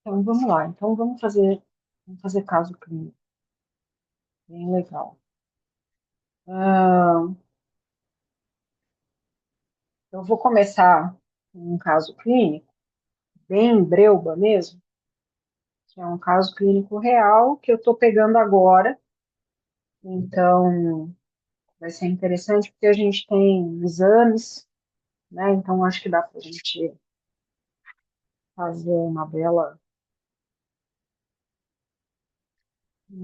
Então vamos lá. Então vamos fazer caso clínico, bem legal. Ah, eu vou começar com um caso clínico, bem breuba mesmo, que é um caso clínico real que eu estou pegando agora. Então vai ser interessante porque a gente tem exames, né? Então acho que dá para a gente fazer um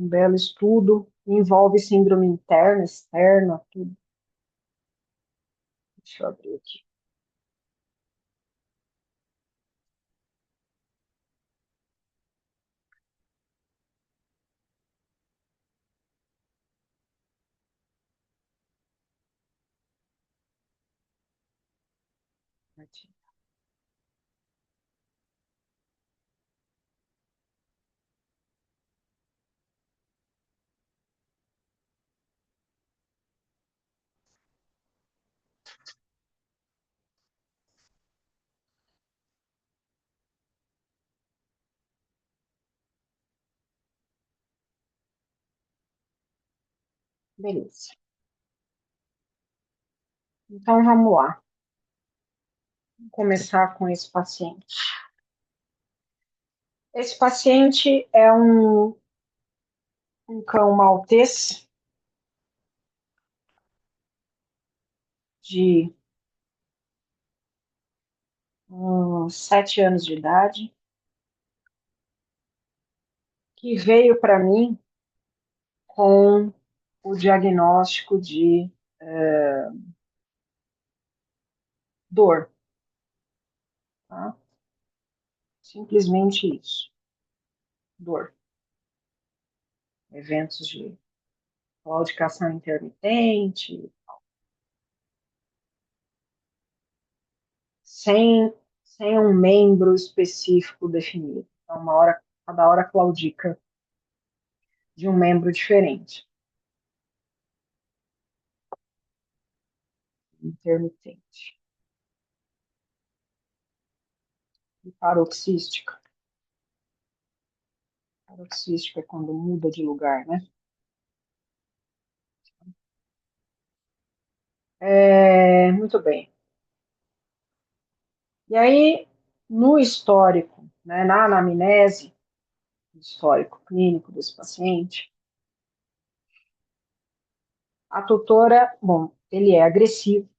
belo estudo. Envolve síndrome interna, externa, tudo. Deixa eu abrir aqui. Beleza. Então vamos lá. Vou começar com esse paciente. Esse paciente é um cão maltês de 7 anos de idade, que veio para mim com o diagnóstico de dor, tá? Simplesmente isso, dor. Eventos de claudicação intermitente, sem, sem um membro específico definido. Então, cada hora claudica de um membro diferente, intermitente. E paroxística. Paroxística é quando muda de lugar, né? Muito bem. E aí, no histórico, né, na anamnese, histórico clínico desse paciente, a tutora, bom, ele é agressivo,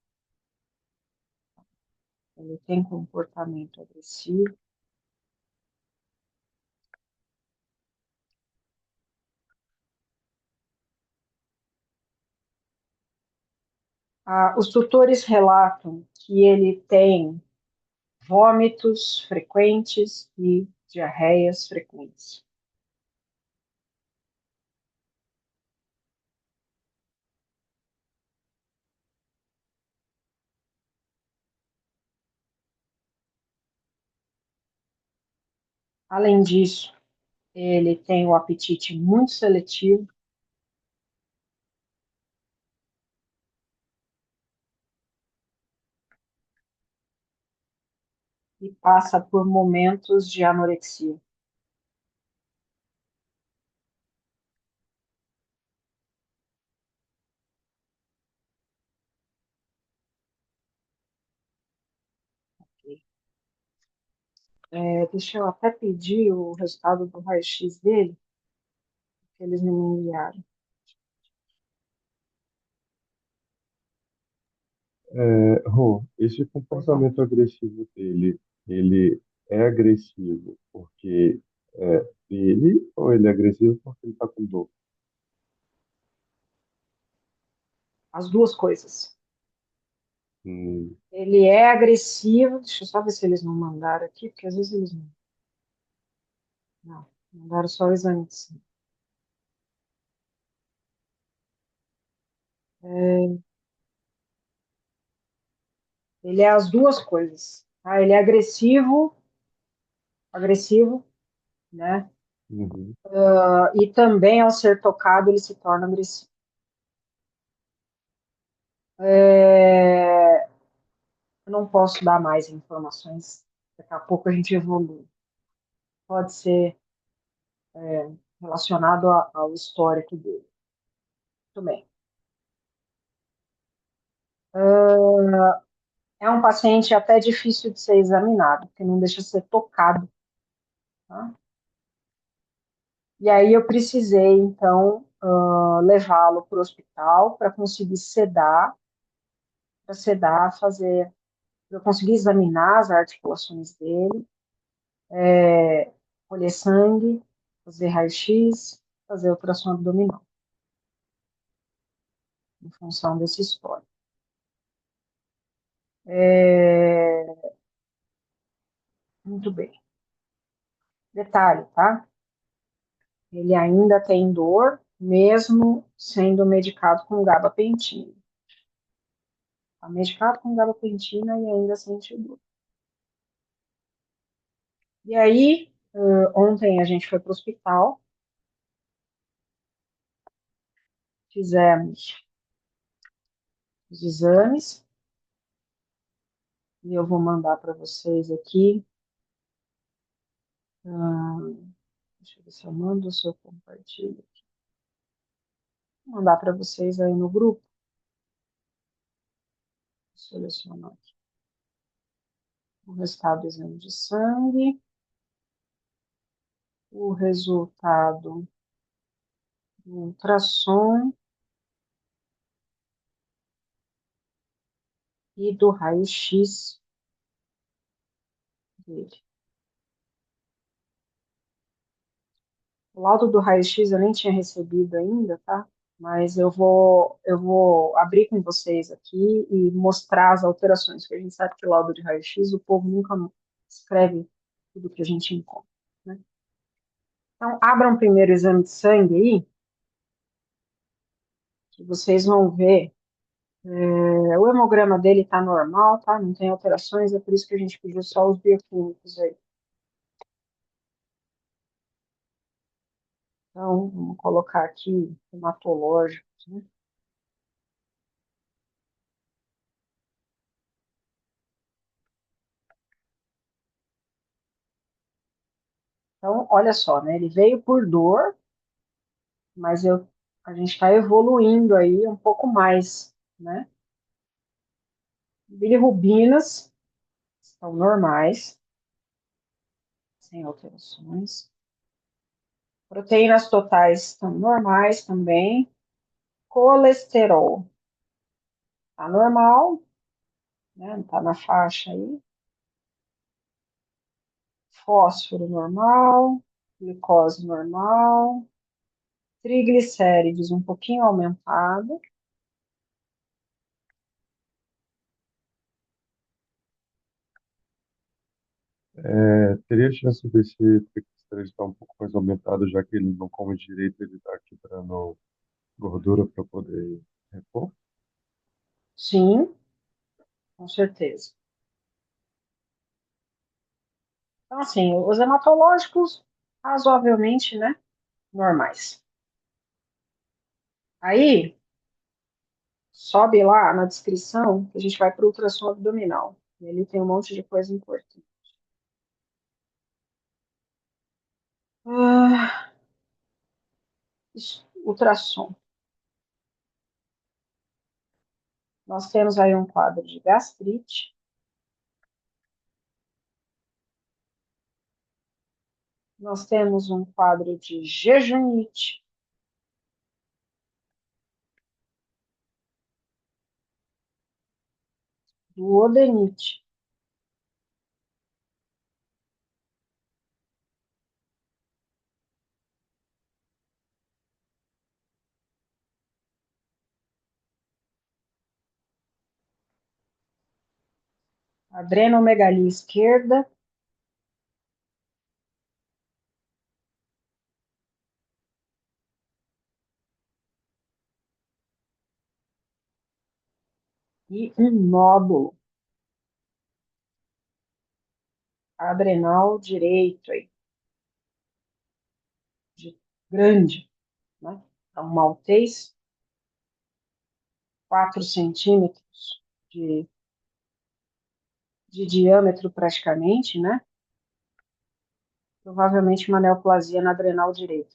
ele tem comportamento agressivo. Os tutores relatam que ele tem vômitos frequentes e diarreias frequentes. Além disso, ele tem o apetite muito seletivo e passa por momentos de anorexia. Deixa eu até pedir o resultado do raio-x dele, que eles não me enviaram. Rô, esse Pois não. comportamento agressivo dele, ele é agressivo porque ele ou ele é agressivo porque ele está com dor? As duas coisas. Hum, Ele é agressivo, deixa eu só ver se eles não mandaram aqui, porque às vezes eles não mandaram só o exame de sangue. É, ele é as duas coisas. Tá? Ele é agressivo, né? uhum. E também ao ser tocado ele se torna agressivo. É, eu não posso dar mais informações, daqui a pouco a gente evolui. pode ser relacionado ao histórico dele. Muito bem. É um paciente até difícil de ser examinado, porque não deixa de ser tocado, tá? E aí eu precisei, então, levá-lo para o hospital para conseguir sedar, fazer, para eu conseguir examinar as articulações dele, colher sangue, fazer raio-x, fazer ultrassom abdominal, em função desse histórico. É, muito bem. Detalhe, tá? Ele ainda tem dor, mesmo sendo medicado com gabapentina. Está medicado com gabapentina e ainda sente dor. E aí, ontem a gente foi para o hospital, fizemos os exames, e eu vou mandar para vocês aqui. Deixa eu ver se eu mando ou se eu compartilho. Vou mandar para vocês aí no grupo. Vou selecionar aqui o resultado do exame de sangue, o resultado do ultrassom e do raio-x dele. O laudo do raio-x eu nem tinha recebido ainda, tá? Mas eu vou abrir com vocês aqui e mostrar as alterações, porque a gente sabe que laudo de raio-x o povo nunca escreve tudo que a gente encontra, né? Então, abram primeiro o exame de sangue aí, que vocês vão ver. O hemograma dele está normal, tá? Não tem alterações, é por isso que a gente pediu só os bioquímicos aí. Então, vamos colocar aqui hematológicos, né? Então, olha só, né? Ele veio por dor, mas a gente está evoluindo aí um pouco mais, né? Bilirrubinas estão normais, sem alterações. Proteínas totais estão normais também. Colesterol está normal, né? Está na faixa aí. Fósforo normal, glicose normal, triglicérides um pouquinho aumentado. Teria chance desse triglicérides estar um pouco mais aumentado, já que ele não come direito, ele está quebrando gordura para poder repor? Sim, com certeza. Então, assim, os hematológicos, razoavelmente, né, normais. Aí, sobe lá na descrição que a gente vai para o ultrassom abdominal. E ali tem um monte de coisa importante. Ah, ultrassom. Nós temos aí um quadro de gastrite. Nós temos um quadro de jejunite. Duodenite. Adrenomegalia esquerda. E um nódulo adrenal direito aí, grande, né? É um maltês, 4 centímetros de diâmetro praticamente, né? Provavelmente uma neoplasia na adrenal direita,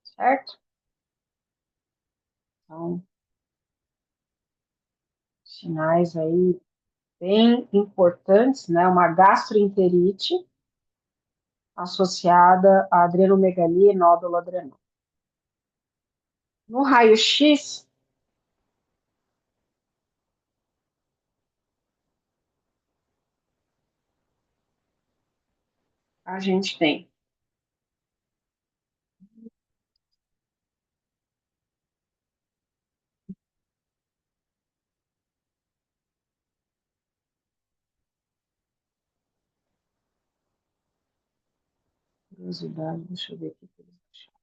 certo? Então, sinais aí bem importantes, né? Uma gastroenterite associada à adrenomegalia e nódulo adrenal. No raio-x, a gente tem curiosidade, deixa eu ver aqui o que eles acharam.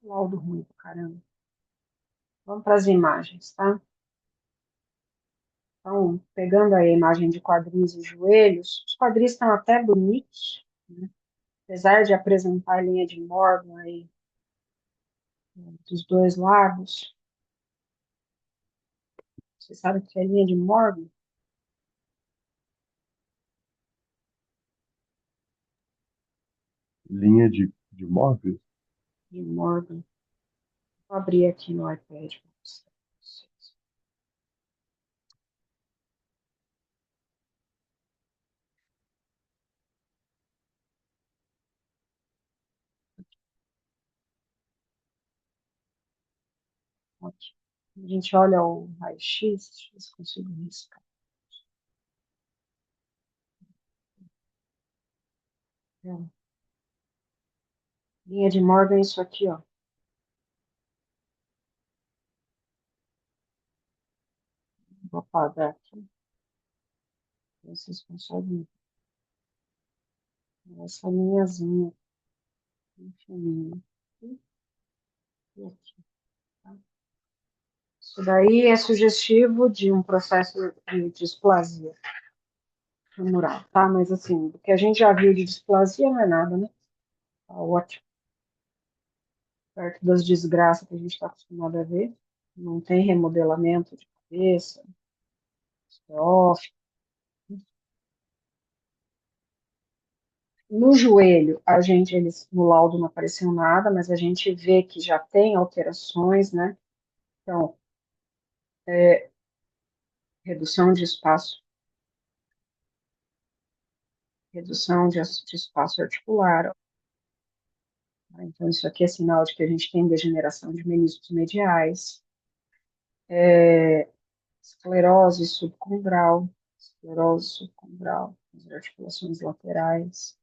Laudo ruim pra caramba. Vamos para as imagens, tá? Então, pegando aí a imagem de quadris e joelhos, os quadris estão até bonitos, né? Apesar de apresentar a linha de Morgan aí, dos dois lados. Você sabe o que é linha de Morgan? Linha de Morbius? De Morgan. Vou abrir aqui no iPad para vocês. Aqui. A gente olha o raio-x, deixa eu ver se consigo riscar. É. Linha de Morgan é isso aqui, ó. Vou apagar aqui. Vocês conseguem ver essa linhazinha bem fininha. Aqui e aqui, tá? Isso daí é sugestivo de um processo de displasia tumoral, tá? Mas assim, o que a gente já viu de displasia não é nada, né? Tá ótimo. Perto das desgraças que a gente está acostumado a ver. Não tem remodelamento de cabeça, osteófito. No joelho, a gente, eles, no laudo não apareceu nada, mas a gente vê que já tem alterações, né? Então, redução de espaço, redução de espaço articular. Tá? Então, isso aqui é sinal de que a gente tem degeneração de meniscos mediais, esclerose subcombral, as articulações laterais.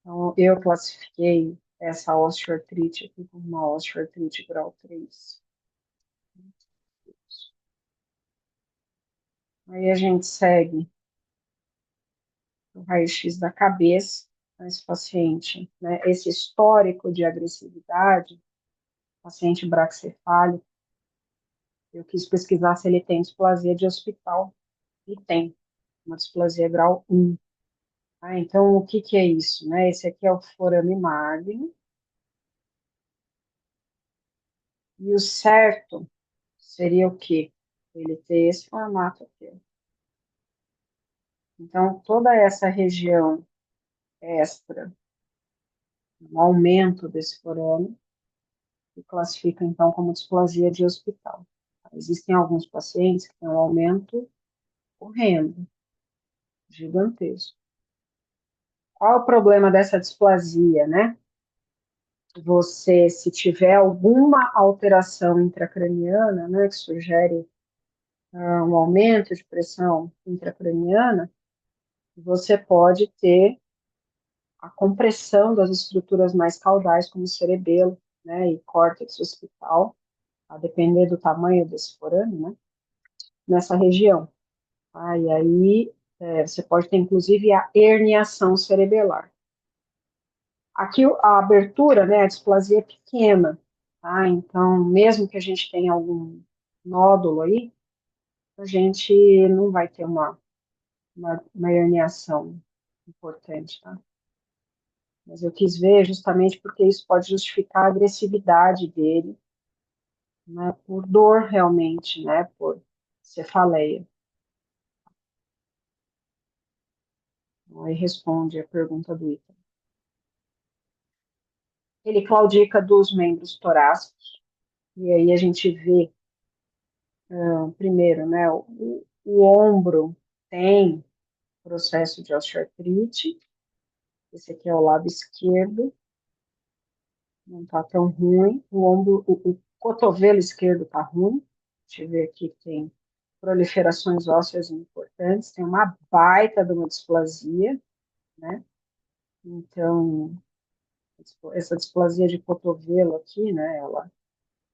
Então, eu classifiquei essa osteoartrite aqui como uma osteoartrite grau 3. Aí a gente segue o raio-x da cabeça nesse paciente, né? Esse histórico de agressividade, paciente braxcefálico, eu quis pesquisar se ele tem displasia de hospital, e tem, uma displasia grau 1. Ah, então, o que que é isso, né? Esse aqui é o forame magno, e o certo seria o quê? Ele ter esse formato aqui. Então, toda essa região extra, um aumento desse forame, que classifica, então, como displasia de hospital. Existem alguns pacientes que têm um aumento horrendo, gigantesco. Qual é o problema dessa displasia, né? você, se tiver alguma alteração intracraniana, né, que sugere um aumento de pressão intracraniana, você pode ter a compressão das estruturas mais caudais, como o cerebelo, né, e córtex occipital, a depender do tamanho desse forame, né, nessa região. Ah, e aí você pode ter, inclusive, a herniação cerebelar. Aqui a abertura, né, a displasia é pequena, tá? Então, mesmo que a gente tenha algum nódulo aí, a gente não vai ter uma herniação importante, tá? Mas eu quis ver justamente porque isso pode justificar a agressividade dele, né, por dor realmente, né, por cefaleia. Então, aí responde a pergunta do Ita. Ele claudica dos membros torácicos, e aí a gente vê, primeiro, né, o ombro tem processo de osteoartrite, esse aqui é o lado esquerdo, não está tão ruim, o cotovelo esquerdo está ruim, deixa eu ver aqui que tem proliferações ósseas importantes, tem uma baita de uma displasia, né, então, essa displasia de cotovelo aqui, né, ela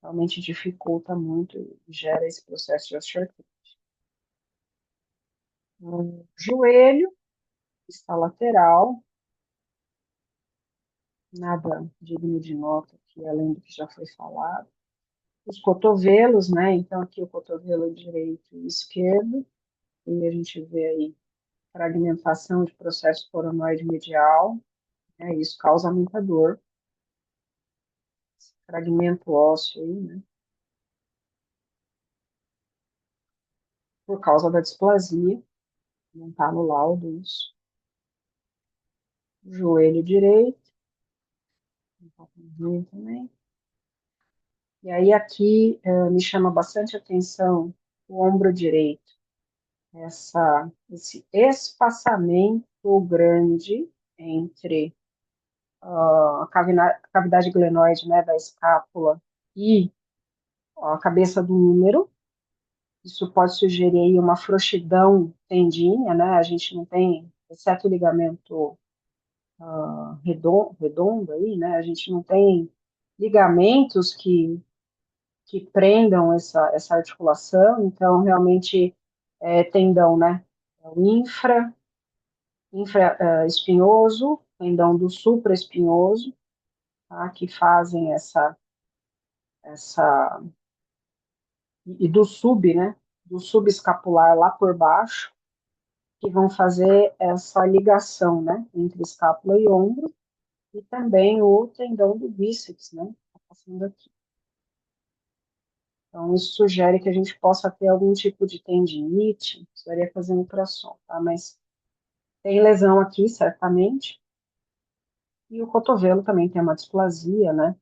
realmente dificulta muito e gera esse processo de osteoartrite. O joelho está lateral, nada digno de nota aqui, além do que já foi falado. Os cotovelos, né? Então, aqui o cotovelo direito e esquerdo, e a gente vê aí fragmentação de processo coronoide medial, né? Isso causa muita dor. Esse fragmento ósseo aí, né? Por causa da displasia, não está no laudo isso. Joelho direito, não está ruim também. E aí aqui me chama bastante atenção o ombro direito, esse espaçamento grande entre a cavidade glenoide, né, da escápula e a cabeça do úmero. Isso pode sugerir aí uma frouxidão tendínea, né? A gente não tem, exceto o ligamento redondo aí, né? A gente não tem ligamentos que prendam essa articulação, então realmente tendão, né? O infra espinhoso, tendão do supraespinhoso, tá? Que fazem essa e do sub, né? Do subescapular lá por baixo, que vão fazer essa ligação, né? Entre escápula e ombro, e também o tendão do bíceps, né? Tá passando aqui. Então, isso sugere que a gente possa ter algum tipo de tendinite, precisaria fazer um ultrassom, tá? Mas tem lesão aqui, certamente, e o cotovelo também tem uma displasia, né?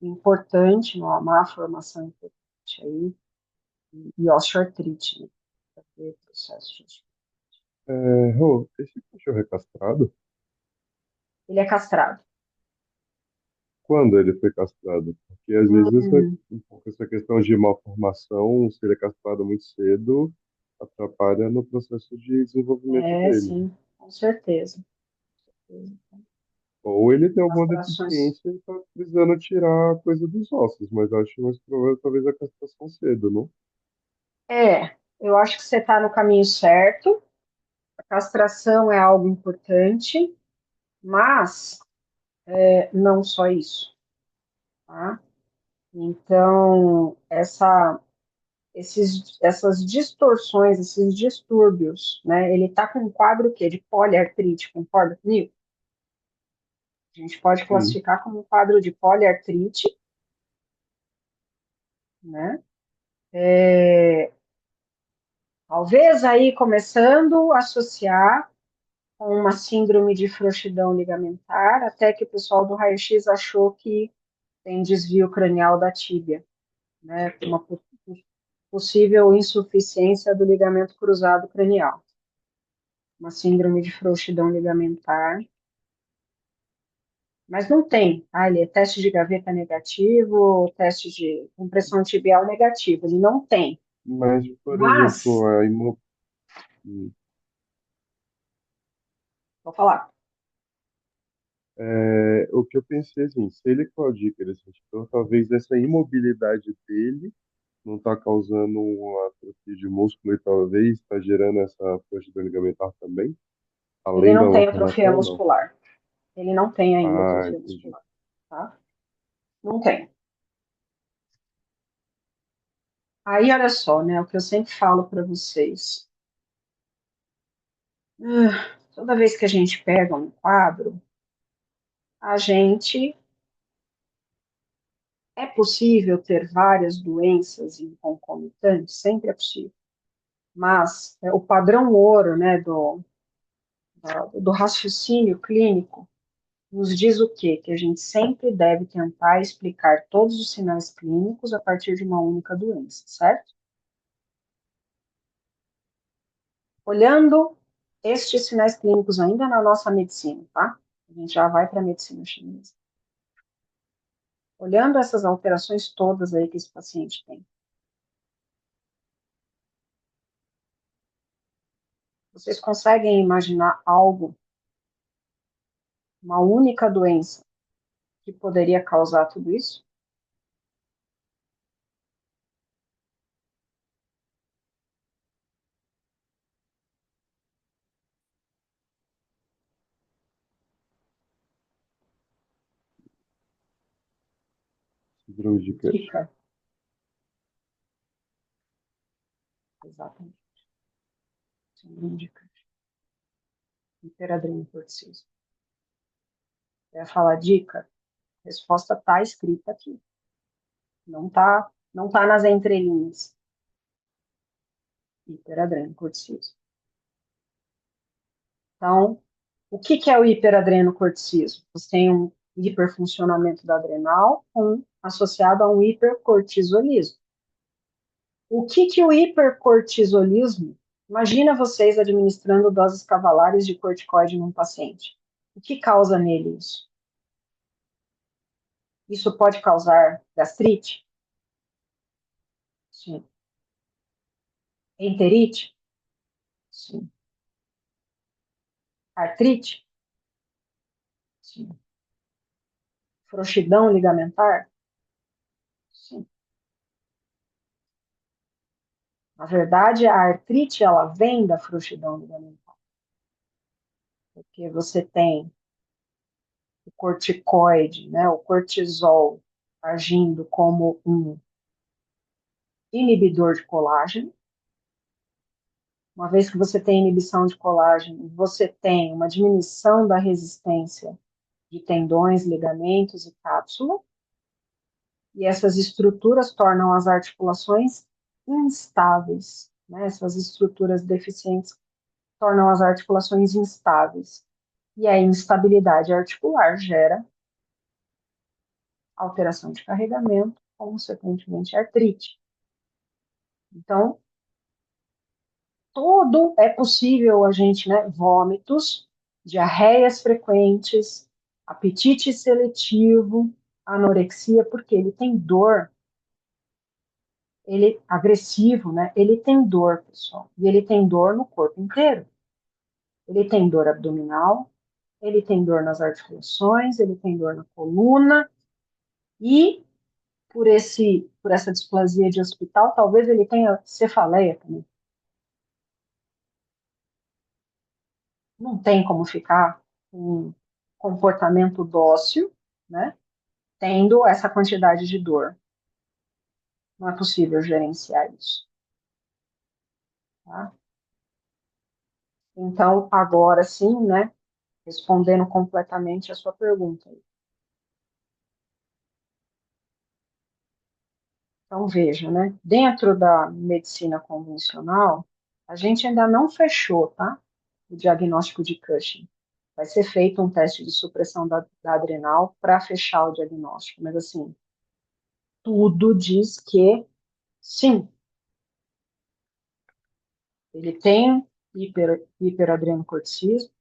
Importante, uma má formação importante aí, e osteoartrite, né? Para ter processo de... Rô, esse cachorro é castrado? Ele é castrado. Quando ele foi castrado? Porque às vezes Hum, um pouco essa questão de malformação, se ele é castrado muito cedo, atrapalha no processo de desenvolvimento dele. sim, com certeza. Ou ele tem alguma Castrações. deficiência e está precisando tirar coisa dos ossos, mas acho mais provável talvez a castração cedo, não? Eu acho que você está no caminho certo. A castração é algo importante, mas não só isso, tá? Então, essas distorções, esses distúrbios, né? Ele está com um quadro o quê? De poliartrite, concorda comigo? A gente pode Sim. classificar como um quadro de poliartrite, né? Talvez aí começando a associar com uma síndrome de frouxidão ligamentar, até que o pessoal do raio-x achou que tem desvio cranial da tíbia, né? Uma possível insuficiência do ligamento cruzado cranial. Uma síndrome de frouxidão ligamentar. Mas não tem, tá? Ele é teste de gaveta negativo, teste de compressão tibial negativo, ele não tem. Mas, por exemplo, Mas, vou falar, o que eu pensei assim, se ele claudica, ele sente dor, talvez essa imobilidade dele não está causando uma atrofia de músculo e talvez está gerando essa frouxidão ligamentar também, ele além da não tem atrofia laceração ou não? muscular. Ele não tem ainda Ah, atrofia entendi. muscular, tá? Não tem. Aí, olha só, né, o que eu sempre falo para vocês. Toda vez que a gente pega um quadro, a gente é possível ter várias doenças em concomitantes, sempre é possível. Mas o padrão ouro, né, do raciocínio clínico nos diz o quê? Que a gente sempre deve tentar explicar todos os sinais clínicos a partir de uma única doença, certo? Olhando estes sinais clínicos ainda na nossa medicina, tá? A gente já vai para a medicina chinesa. Olhando essas alterações todas aí que esse paciente tem, vocês conseguem imaginar algo, uma única doença que poderia causar tudo isso? Síndrome de Cush. Dica, exatamente. Síndrome de Cushing, hiperadrenal-corticismo. Eu ia falar dica, a resposta está escrita aqui. Não tá nas entrelinhas. Hiperadrenocorticismo. Então, o que que é o hiperadrenocorticismo? Você tem um hiperfuncionamento da adrenal associado a um hipercortisolismo. O que que o hipercortisolismo? Imagina vocês administrando doses cavalares de corticoide num paciente. O que causa nele isso? Isso pode causar gastrite? Sim. Enterite? Sim. Artrite? Sim. Frouxidão ligamentar? Sim. Na verdade, a artrite ela vem da frouxidão ligamentar, porque você tem o corticoide, né, o cortisol agindo como um inibidor de colágeno. Uma vez que você tem inibição de colágeno, você tem uma diminuição da resistência de tendões, ligamentos e cápsula, e essas estruturas tornam as articulações instáveis, né? Essas estruturas deficientes tornam as articulações instáveis. E a instabilidade articular gera alteração de carregamento, consequentemente artrite. Então, tudo é possível a gente, né? Vômitos, diarreias frequentes, apetite seletivo, anorexia, porque ele tem dor, ele agressivo, né? Ele tem dor, pessoal, e ele tem dor no corpo inteiro. Ele tem dor abdominal, ele tem dor nas articulações, ele tem dor na coluna e por essa displasia de hospital, talvez ele tenha cefaleia também. Não tem como ficar com um comportamento dócil, né? Tendo essa quantidade de dor. Não é possível gerenciar isso. Tá? Então, agora sim, né? Respondendo completamente a sua pergunta. Então, veja, né? Dentro da medicina convencional, a gente ainda não fechou, tá? O diagnóstico de Cushing. Vai ser feito um teste de supressão da adrenal para fechar o diagnóstico. Mas, assim, tudo diz que sim, ele tem hiperadrenocorticismo,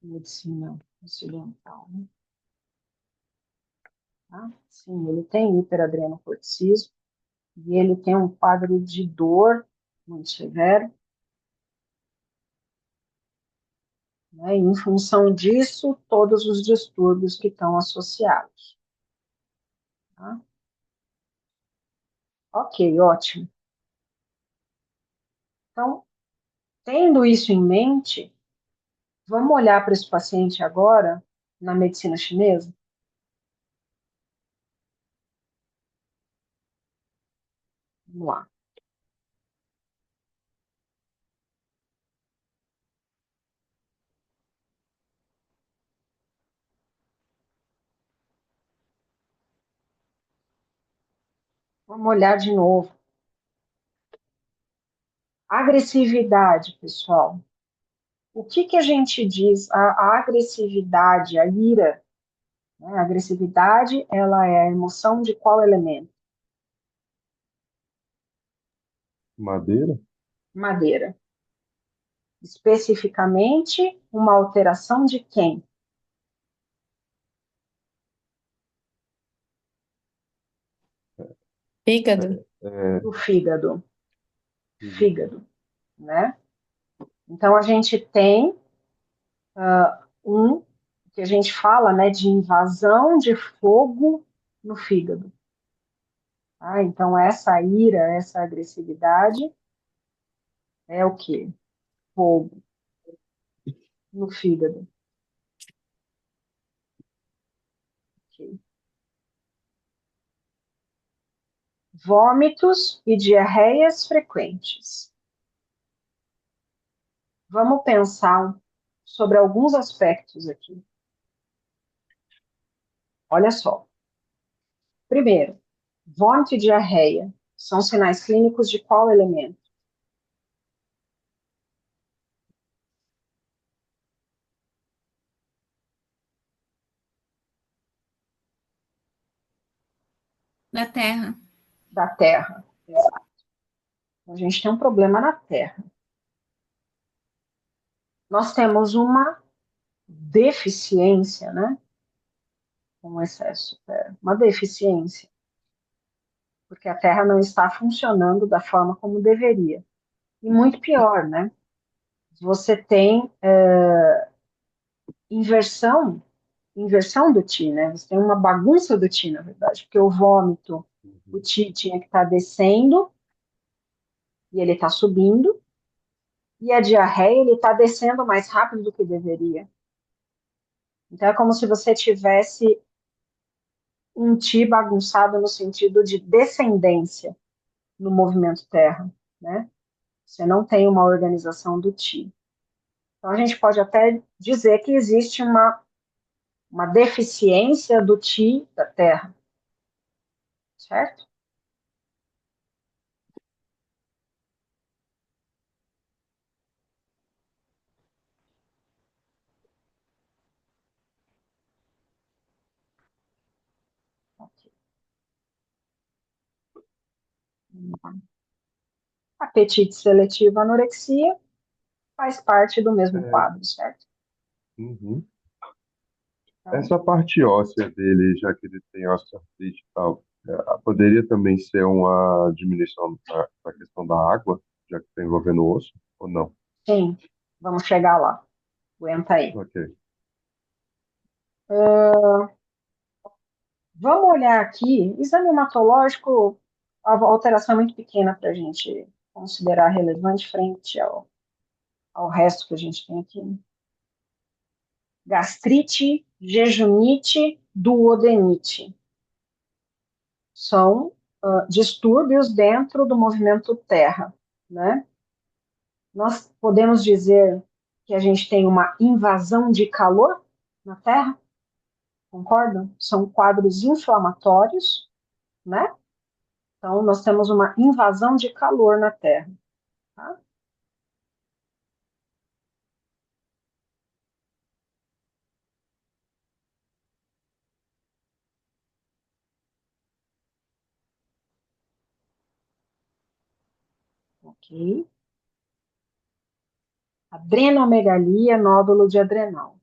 medicina ocidental, né? Tá? Sim, ele tem hiperadrenocorticismo e ele tem um quadro de dor muito severo, né? E em função disso, todos os distúrbios que estão associados. Tá? Ok, ótimo. Então, tendo isso em mente, vamos olhar para esse paciente agora na medicina chinesa? Vamos lá. Vamos olhar de novo. Agressividade, pessoal. O que que a gente diz? A agressividade, a ira, né? A agressividade, ela é a emoção de qual elemento? Madeira? Madeira. Especificamente, uma alteração de quem? Fígado. Do fígado. Uhum. Fígado, né? Então, a gente tem um que a gente fala, né, de invasão de fogo no fígado. Tá? Então, essa ira, essa agressividade é o quê? Fogo no fígado. Ok. Vômitos e diarreias frequentes. Vamos pensar sobre alguns aspectos aqui. Olha só. Primeiro, vômito e diarreia são sinais clínicos de qual elemento? Da terra. Da terra. Exato. A gente tem um problema na terra. Nós temos uma deficiência, né? Um excesso, uma deficiência, porque a terra não está funcionando da forma como deveria. E muito pior, né? Você tem inversão, inversão do Ti, né? Você tem uma bagunça do Ti, na verdade, porque o vômito, o Uhum. Ti tinha que estar descendo e ele está subindo, e a diarreia ele está descendo mais rápido do que deveria. Então é como se você tivesse um Ti bagunçado no sentido de descendência no movimento terra, né? Você não tem uma organização do Ti. Então a gente pode até dizer que existe uma deficiência do Ti da terra, certo? Ok. Apetite seletivo, anorexia, faz parte do mesmo É, quadro, certo? uhum. Então, Essa parte óssea dele, já que ele tem osteoartrite e tal, poderia também ser uma diminuição da questão da água, já que está envolvendo o osso, ou não? sim, vamos chegar lá. Aguenta aí. Ok. Vamos olhar aqui, exame hematológico, a alteração é muito pequena para a gente considerar relevante frente ao resto que a gente tem aqui. Gastrite, jejunite, duodenite. São distúrbios dentro do movimento terra, né? Nós podemos dizer que a gente tem uma invasão de calor na terra, concordam? São quadros inflamatórios, né? Então, nós temos uma invasão de calor na terra, tá? Ok. Adrenomegalia, nódulo de adrenal.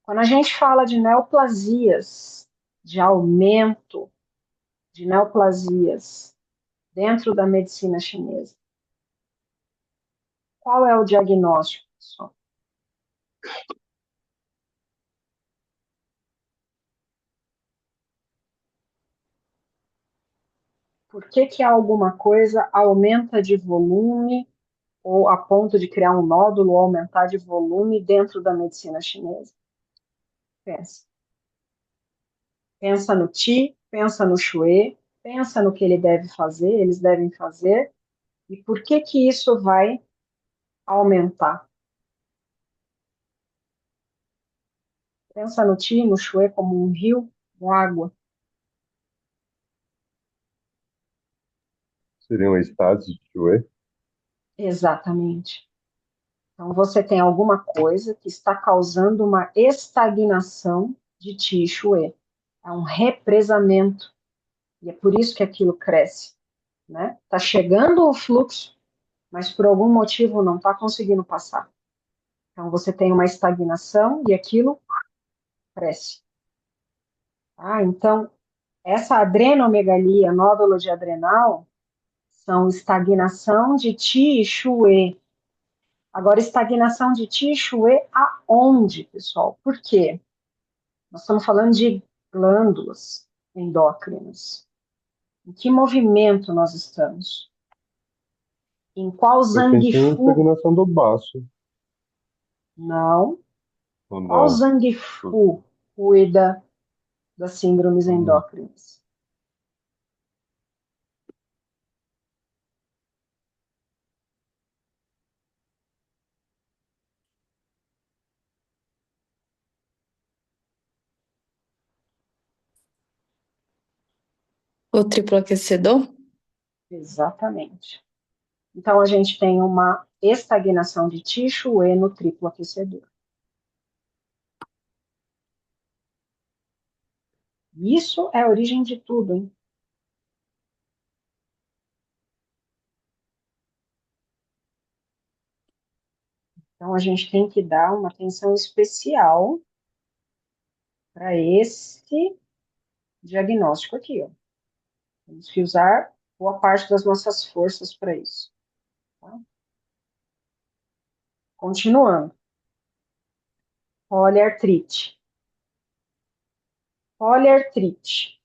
Quando a gente fala de neoplasias, de aumento de neoplasias dentro da medicina chinesa, qual é o diagnóstico, pessoal? Por que que alguma coisa aumenta de volume ou a ponto de criar um nódulo ou aumentar de volume dentro da medicina chinesa? Pensa. Pensa no Qi, pensa no Shui, pensa no que ele deve fazer, eles devem fazer, e por que que isso vai aumentar? Pensa no Qi, no Shui como um rio com água. Seriam estados de Chue? Exatamente. Então você tem alguma coisa que está causando uma estagnação de Qi e Shui. É um represamento. E é por isso que aquilo cresce, né? Está chegando o fluxo, mas por algum motivo não está conseguindo passar. Então você tem uma estagnação e aquilo cresce. Ah, então essa adrenomegalia, nódulo de adrenal, são estagnação de Qi e Shui. Agora, estagnação de Qi e Shui aonde, pessoal? Por quê? Nós estamos falando de glândulas endócrinas. Em que movimento nós estamos? Em qual Eu pensei em Zangfu? estagnação do baço, Não. ou Qual não? Zangfu cuida das síndromes Hum, endócrinas? O triplo aquecedor? Exatamente. Então, a gente tem uma estagnação de Qi e Shui no triplo aquecedor. Isso é a origem de tudo, hein? Então, a gente tem que dar uma atenção especial para esse diagnóstico aqui, ó. Temos que usar boa parte das nossas forças para isso. Tá? Continuando. Poliartrite. Poliartrite.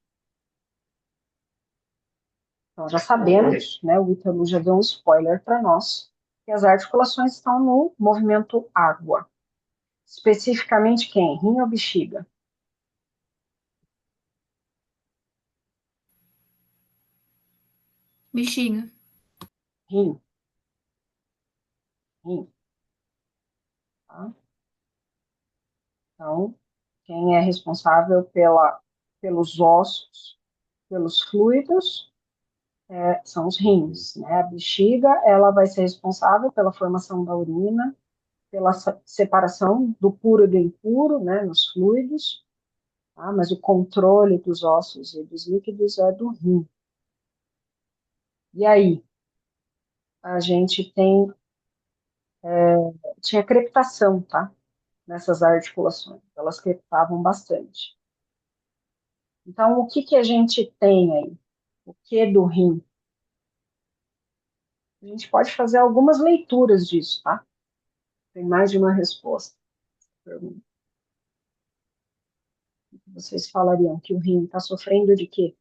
Então, já sabemos, né? O Ítalo já deu um spoiler para nós, que as articulações estão no movimento água. Especificamente quem? Rim ou bexiga? Bexiga. Rim. Rim. Tá? Então, quem é responsável pelos ossos, pelos fluidos, são os rins, né? A bexiga, ela vai ser responsável pela formação da urina, pela separação do puro e do impuro, né, nos fluidos, tá? Mas o controle dos ossos e dos líquidos é do rim. E aí, a gente tinha crepitação, tá? Nessas articulações, elas crepitavam bastante. Então, o que que a gente tem aí? O que do rim? A gente pode fazer algumas leituras disso, tá? Tem mais de uma resposta. Pergunta. Vocês falariam que o rim está sofrendo de quê?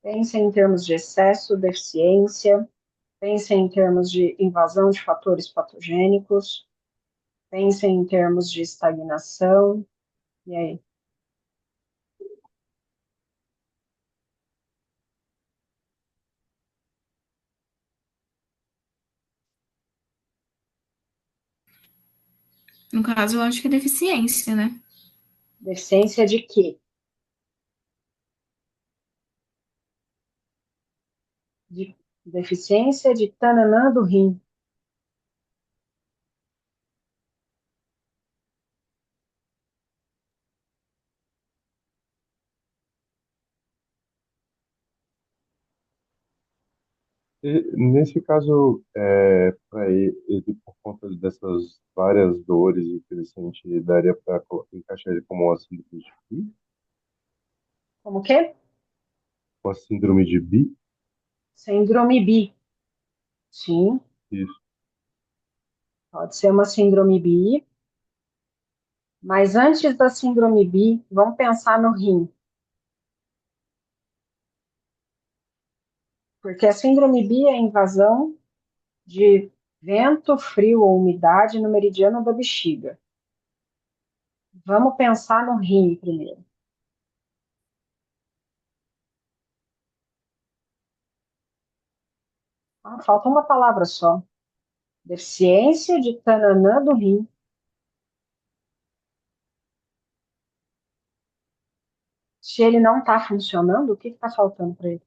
Pensa em termos de excesso, deficiência, pensa em termos de invasão de fatores patogênicos, pensa em termos de estagnação, e aí? No caso, eu acho que é deficiência, né? Deficiência de quê? De deficiência de tananã do rim. E, nesse caso, para ele, por conta dessas várias dores e que ele sente, daria para encaixar ele como uma síndrome de Bi? Como que? Uma síndrome de Bi? Síndrome B. Sim, Isso. pode ser uma síndrome B. Mas antes da síndrome B, vamos pensar no rim. Porque a síndrome B é a invasão de vento, frio ou umidade no meridiano da bexiga. Vamos pensar no rim primeiro. Ah, falta uma palavra só. Deficiência de tananã do rim. Se ele não está funcionando, o que está faltando para ele?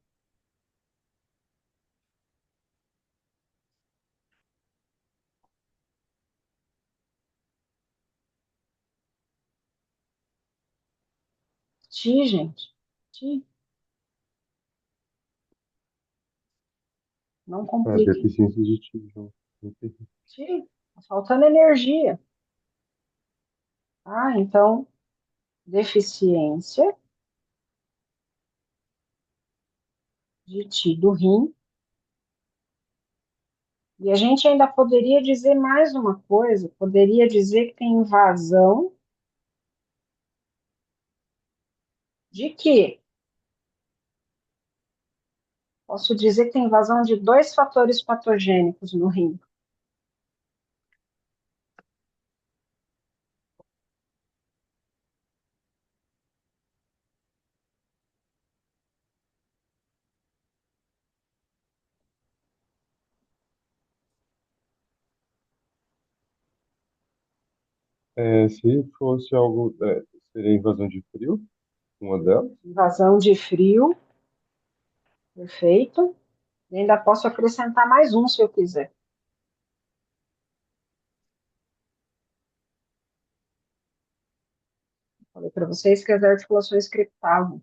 Ti, gente. Ti. Não Ah, compliquem. deficiência de tijolo. Entendi. Ti. Está faltando energia. Ah, então, deficiência de ti do rim. E a gente ainda poderia dizer mais uma coisa, poderia dizer que tem invasão de quê? Posso dizer que tem invasão de dois fatores patogênicos no rim. Se fosse algo, seria invasão de frio, uma delas. Invasão de frio, perfeito. E ainda posso acrescentar mais um se eu quiser. Falei para vocês que as articulações crepitavam.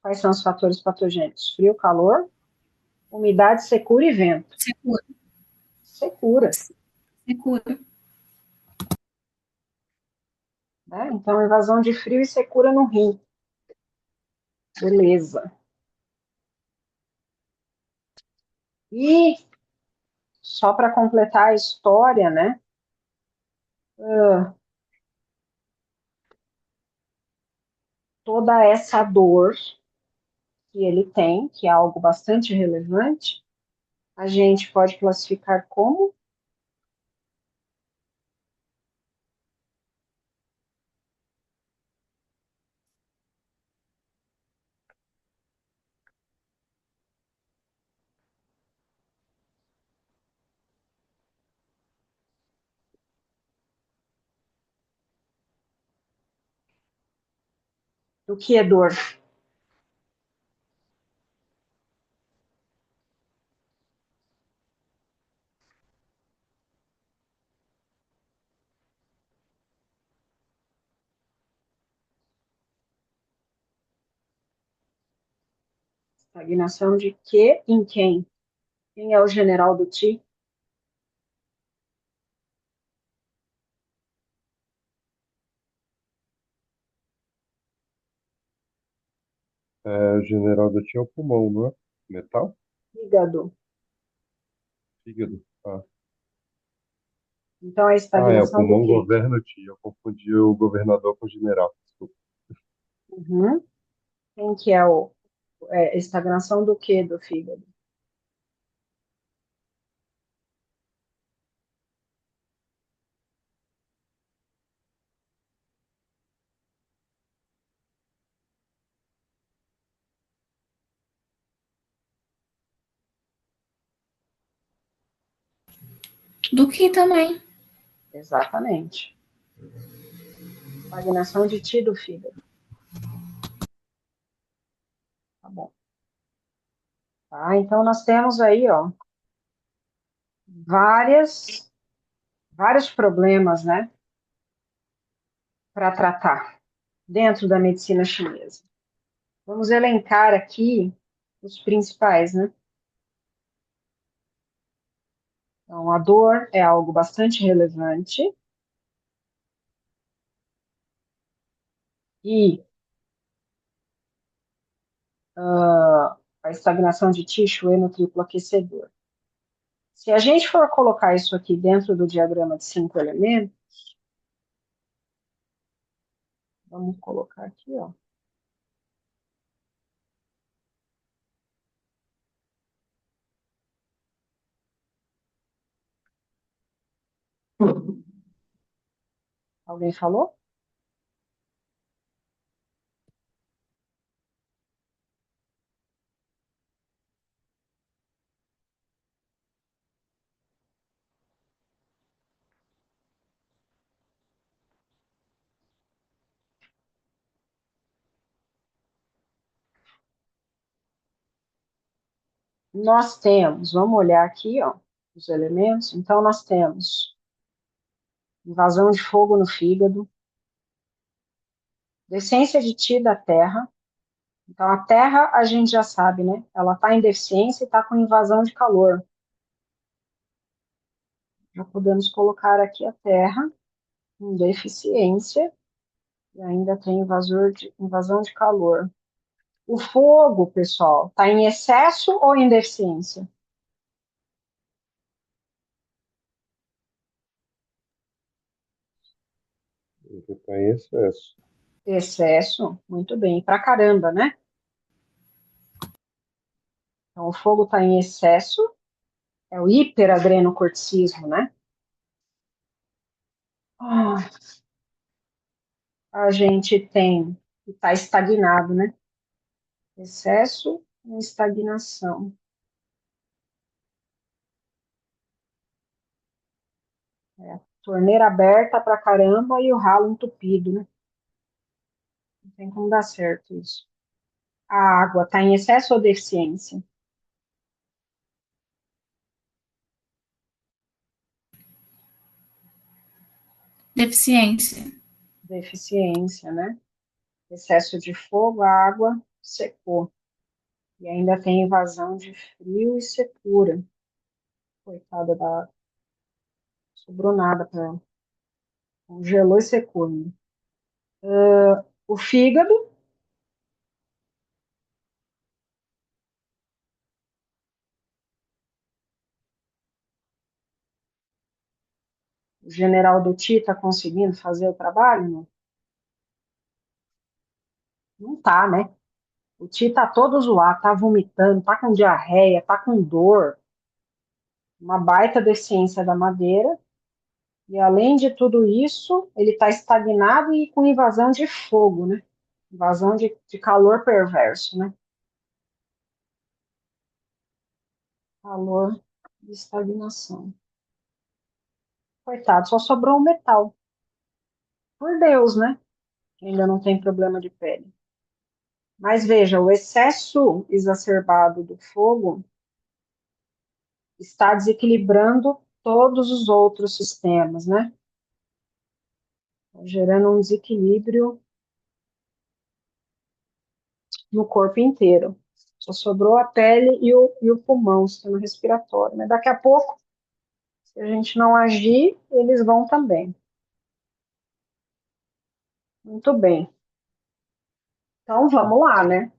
Quais são os fatores patogênicos? Frio, calor, umidade, secura e vento. Secura. Secura, Secura. né? Então, invasão de frio e secura no rim. Beleza. E só para completar a história, né? Toda essa dor que ele tem, que é algo bastante relevante, a gente pode classificar como o que é dor. Estagnação de que em quem? Quem é o general do ti? O general da tinha o pulmão, não é? Metal? Fígado. Fígado. Então, a O estagnação do pulmão quê? governa o ti. Eu confundi o governador com o general. Desculpa. Uhum. Quem que é estagnação do quê do fígado? Do que também? Exatamente. Estagnação de ti do fígado. Tá bom. Tá, então nós temos aí, ó, vários problemas, né, para tratar dentro da medicina chinesa. Vamos elencar aqui os principais, né? Então, a dor é algo bastante relevante e a estagnação de Ticho no triplo aquecedor. Se a gente for colocar isso aqui dentro do diagrama de 5 elementos, vamos colocar aqui, ó. Alguém falou? Nós temos, vamos olhar aqui, ó, os elementos. Então, nós temos invasão de fogo no fígado, deficiência de Ti da terra. Então, a terra, a gente já sabe, né? Ela está em deficiência e está com invasão de calor. Já podemos colocar aqui a terra em deficiência e ainda tem invasão de calor. O fogo, pessoal, está em excesso ou em deficiência? Ele está em excesso. Excesso, muito bem, pra caramba, né? Então, o fogo está em excesso, é o hiperadrenocorticismo, né? Ah, a gente tem que está estagnado, né? Excesso e estagnação. É, torneira aberta pra caramba e o ralo entupido, né? Não tem como dar certo isso. A água está em excesso ou deficiência? Deficiência. Deficiência, né? Excesso de fogo, a água secou. E ainda tem invasão de frio e secura. Coitada da água. Sobrou nada para ela. Congelou e secou, né? O fígado, o general do Ti está conseguindo fazer o trabalho? Não, não tá, né? O Ti tá todo zoado, tá vomitando, tá com diarreia, tá com dor. Uma baita deficiência da madeira. E além de tudo isso, ele está estagnado e com invasão de fogo, né? Invasão de calor perverso, né? Calor de estagnação. Coitado, só sobrou o metal. Por Deus, né? Que ainda não tem problema de pele. Mas veja, o excesso exacerbado do fogo está desequilibrando todos os outros sistemas, né? Gerando um desequilíbrio no corpo inteiro. Só sobrou a pele e o pulmão, o sistema respiratório. Mas daqui a pouco, se a gente não agir, eles vão também. Muito bem. Então, vamos lá, né?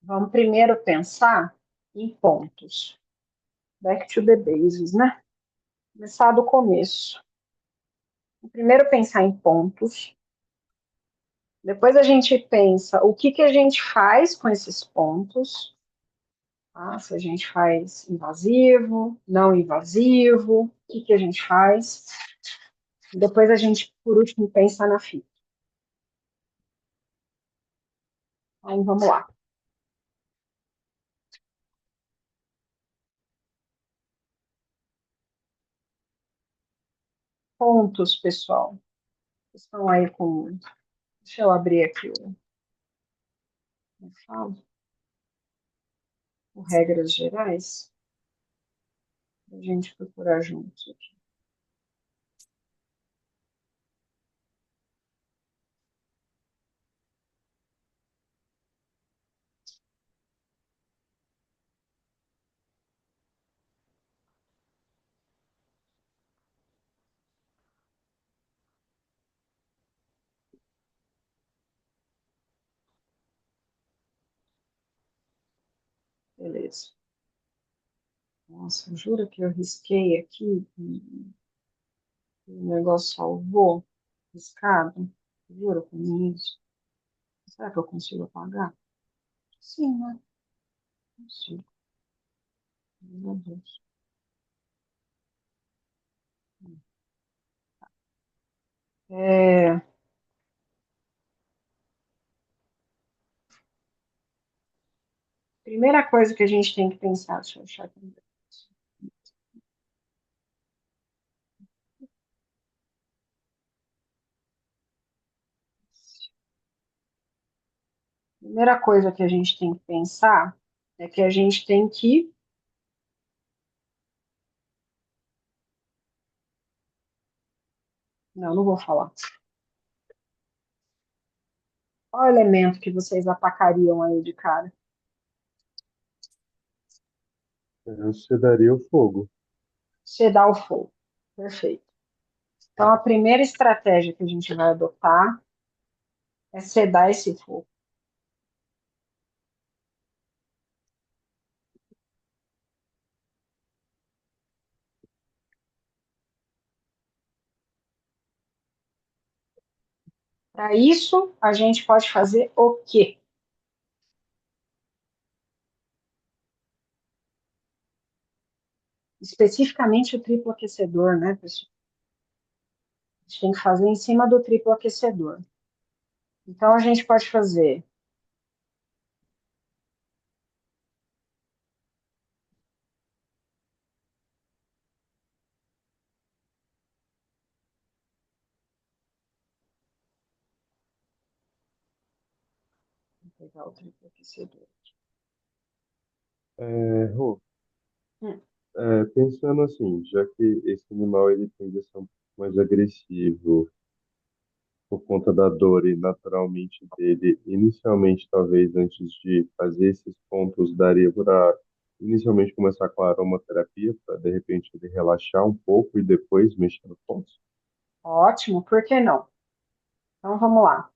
Vamos primeiro pensar em pontos. Back to the bases, né? Começar do começo. Primeiro pensar em pontos. Depois a gente pensa o que a gente faz com esses pontos. Tá? Se a gente faz invasivo, não invasivo, o que a gente faz. Depois a gente, por último, pensa na fita. Então, vamos lá. pontos, pessoal. Vocês estão aí com. Deixa eu abrir aqui como fala? O regras gerais, para a gente procurar juntos aqui. Beleza. Nossa, jura que eu risquei aqui e o negócio salvou? Riscado? Jura com isso? Será que eu consigo apagar? Sim, né? Consigo. Meu Deus. É, primeira coisa que a gente tem que pensar, deixa eu achar aqui. Primeira coisa que a gente tem que pensar é que a gente tem que. Não, não vou falar. Qual elemento que vocês atacariam aí de cara? Você daria o fogo. Sedar o fogo. Perfeito. Então, a primeira estratégia que a gente vai adotar é sedar esse fogo. Para isso, a gente pode fazer o quê? Especificamente o triplo aquecedor, né, pessoal? A gente tem que fazer em cima do triplo aquecedor. Então, a gente pode fazer. Vou pegar o triplo aquecedor. Rô, Hum, pensando assim, já que esse animal ele tende a ser um pouco mais agressivo por conta da dor e naturalmente dele, inicialmente, talvez antes de fazer esses pontos, daria para inicialmente começar com a aromaterapia, para de repente ele relaxar um pouco e depois mexer nos pontos. ótimo, por que não? Então, vamos lá.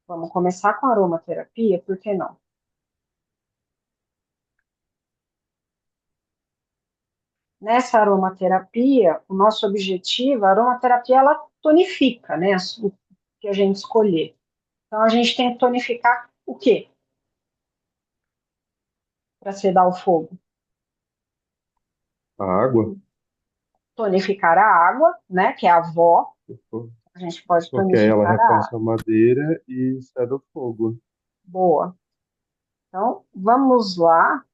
Vamos começar com a aromaterapia, por que não? Nessa aromaterapia, o nosso objetivo, a aromaterapia, ela tonifica, né, o que a gente escolher. Então, a gente tem que tonificar o quê? Para sedar o fogo. A água, Tonificar a água, né, que é a avó. A gente pode porque aí ela tonificar a reforça água. a madeira e cede o fogo. Boa. Então, vamos lá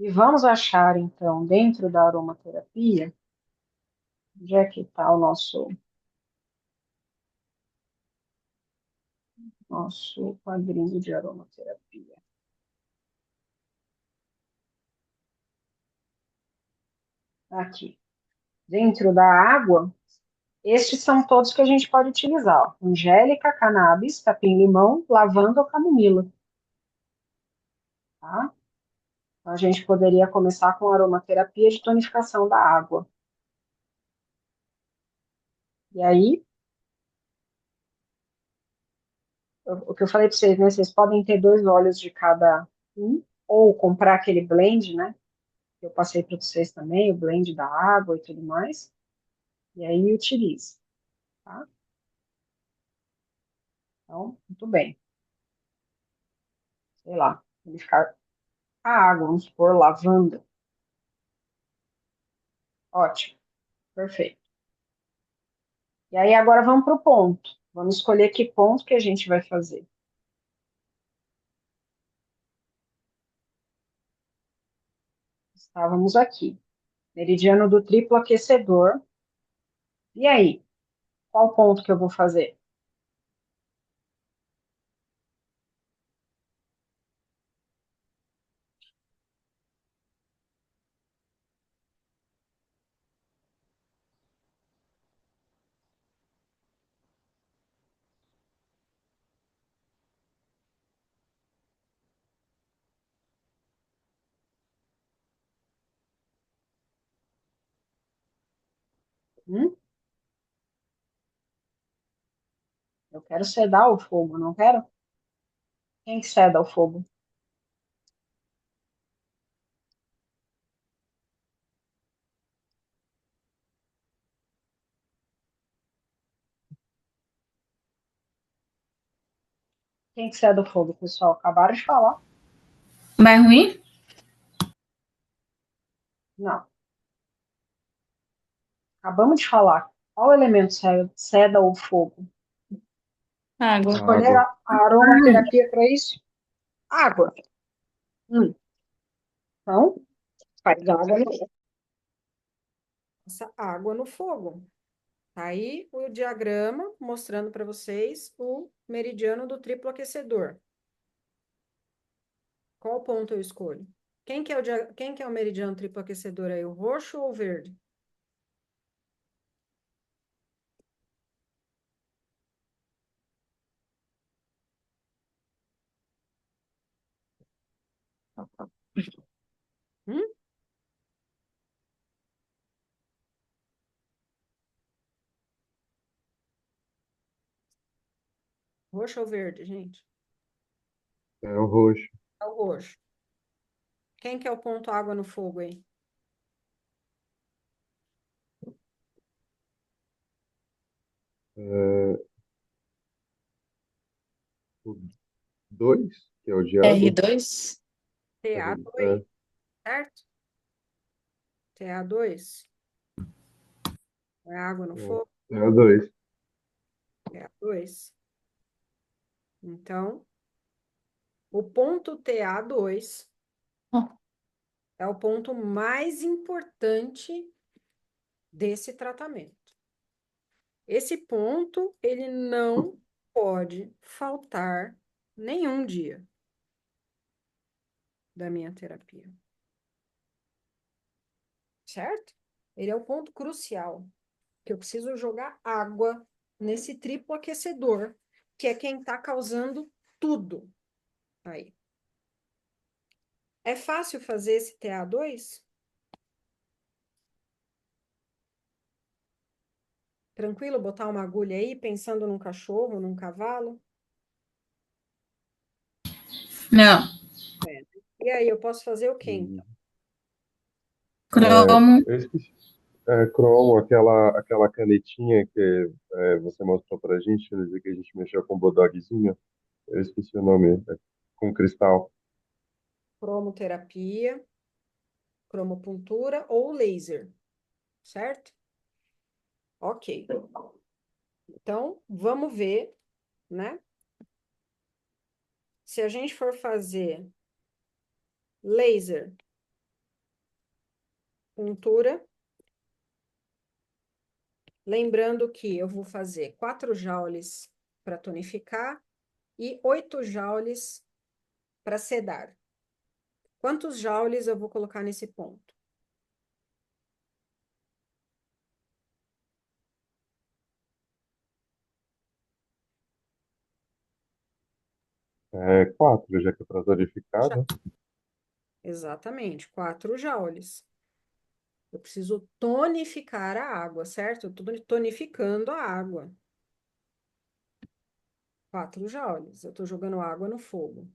e vamos achar, então, dentro da aromaterapia, onde é que está o nosso quadrinho de aromaterapia? Aqui. Dentro da água, estes são todos que a gente pode utilizar. Ó. Angélica, cannabis, capim-limão, lavanda ou camomila. Tá? Então, a gente poderia começar com aromaterapia de tonificação da água. E aí, o que eu falei para vocês, né? Vocês podem ter 2 óleos de cada um, ou comprar aquele blend, né? Que eu passei para vocês também, o blend da água e tudo mais. E aí, utilize. Tá? Então, muito bem. Sei lá, tonificar a água, vamos supor, lavanda. Ótimo, perfeito. E aí agora vamos para o ponto. Vamos escolher que ponto que a gente vai fazer. Estávamos aqui. Meridiano do triplo aquecedor. E aí, qual ponto que eu vou fazer? Hum? Eu quero sedar o fogo, não quero? Quem que ceda o fogo? Quem que ceda o fogo, pessoal? Acabaram de falar? Vai ruim? Não. Acabamos de falar. Qual elemento ceda o fogo? Água. A Escolher água. a aromaterapia para isso? Água. Então, faz água no fogo. Essa água no fogo. Tá aí o diagrama mostrando para vocês o meridiano do triplo aquecedor. Qual ponto eu escolho? Quem que é o meridiano triplo aquecedor aí? O roxo ou o verde? Hum? Roxo ou verde, gente? É o roxo. É o roxo. Quem que é o ponto água no fogo aí? É, o 2, que é o de água. R2. É, TA2, certo? TA2 é água no fogo? é o 2. TA2. Então, o ponto TA2 Ó, é o ponto mais importante desse tratamento. Esse ponto, ele não pode faltar nenhum dia da minha terapia, certo? Ele é o ponto crucial, que eu preciso jogar água nesse triplo aquecedor, que é quem está causando tudo aí. É fácil fazer esse TA2? Tranquilo botar uma agulha aí, pensando num cachorro, num cavalo? não. É. E aí, eu posso fazer o quê, Hum. então? Cromo. Eu esqueci. Cromo, aquela canetinha que você mostrou pra gente, no dia que a gente mexeu com o Bodogzinho. Eu esqueci o nome. Com cristal. Cromoterapia, cromopuntura ou laser, certo? Ok. Então, vamos ver, né? Se a gente for fazer laser, puntura, lembrando que eu vou fazer 4 joules para tonificar e 8 joules para sedar. Quantos joules eu vou colocar nesse ponto? É 4, já que é para Já. danificada. Exatamente, 4 joules. Eu preciso tonificar a água, certo? Eu estou tonificando a água. 4 joules. Eu estou jogando água no fogo.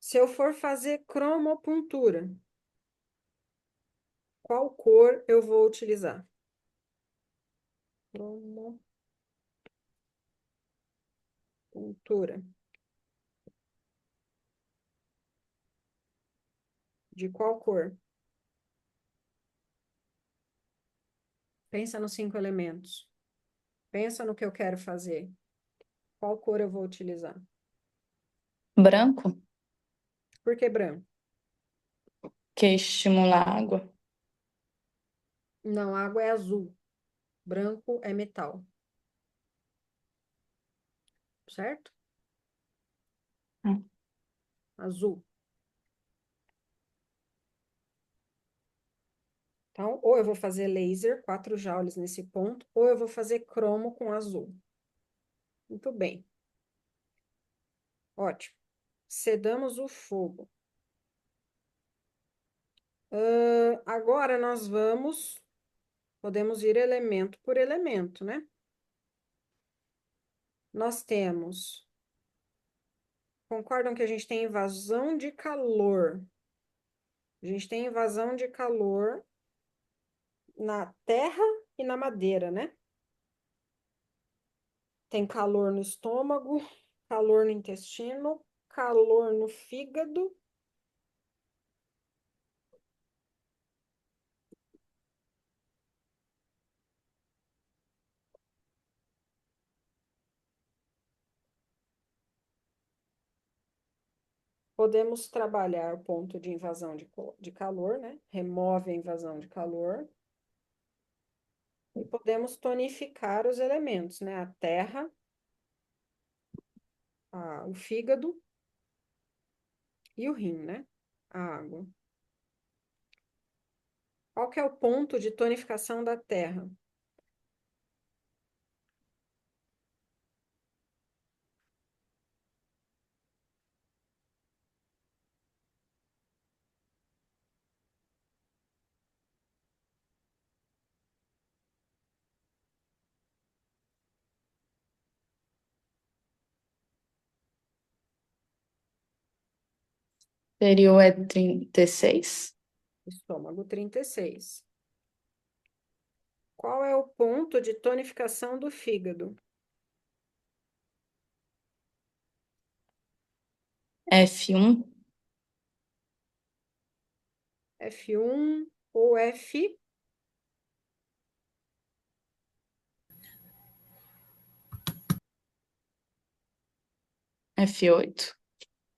Se eu for fazer cromopuntura, qual cor eu vou utilizar? Cromopuntura. De qual cor? Pensa nos 5 elementos. Pensa no que eu quero fazer. Qual cor eu vou utilizar? Branco, Por que branco? que estimula a água. Não, água é azul. Branco é metal. Certo? Azul. Então, ou eu vou fazer laser, 4 joules nesse ponto, ou eu vou fazer cromo com azul. Muito bem. Ótimo. Sedamos o fogo. Agora nós podemos ir elemento por elemento, né? Nós temos, concordam que a gente tem invasão de calor. A gente tem invasão de calor na terra e na madeira, né? Tem calor no estômago, calor no intestino, calor no fígado. Podemos trabalhar o ponto de invasão de calor, né? Remove a invasão de calor. E podemos tonificar os elementos, né? A terra, o fígado e o rim, né? A água. Qual que é o ponto de tonificação da terra? Superior é 36. Estômago 36. Qual é o ponto de tonificação do fígado? F1. F1 ou F8.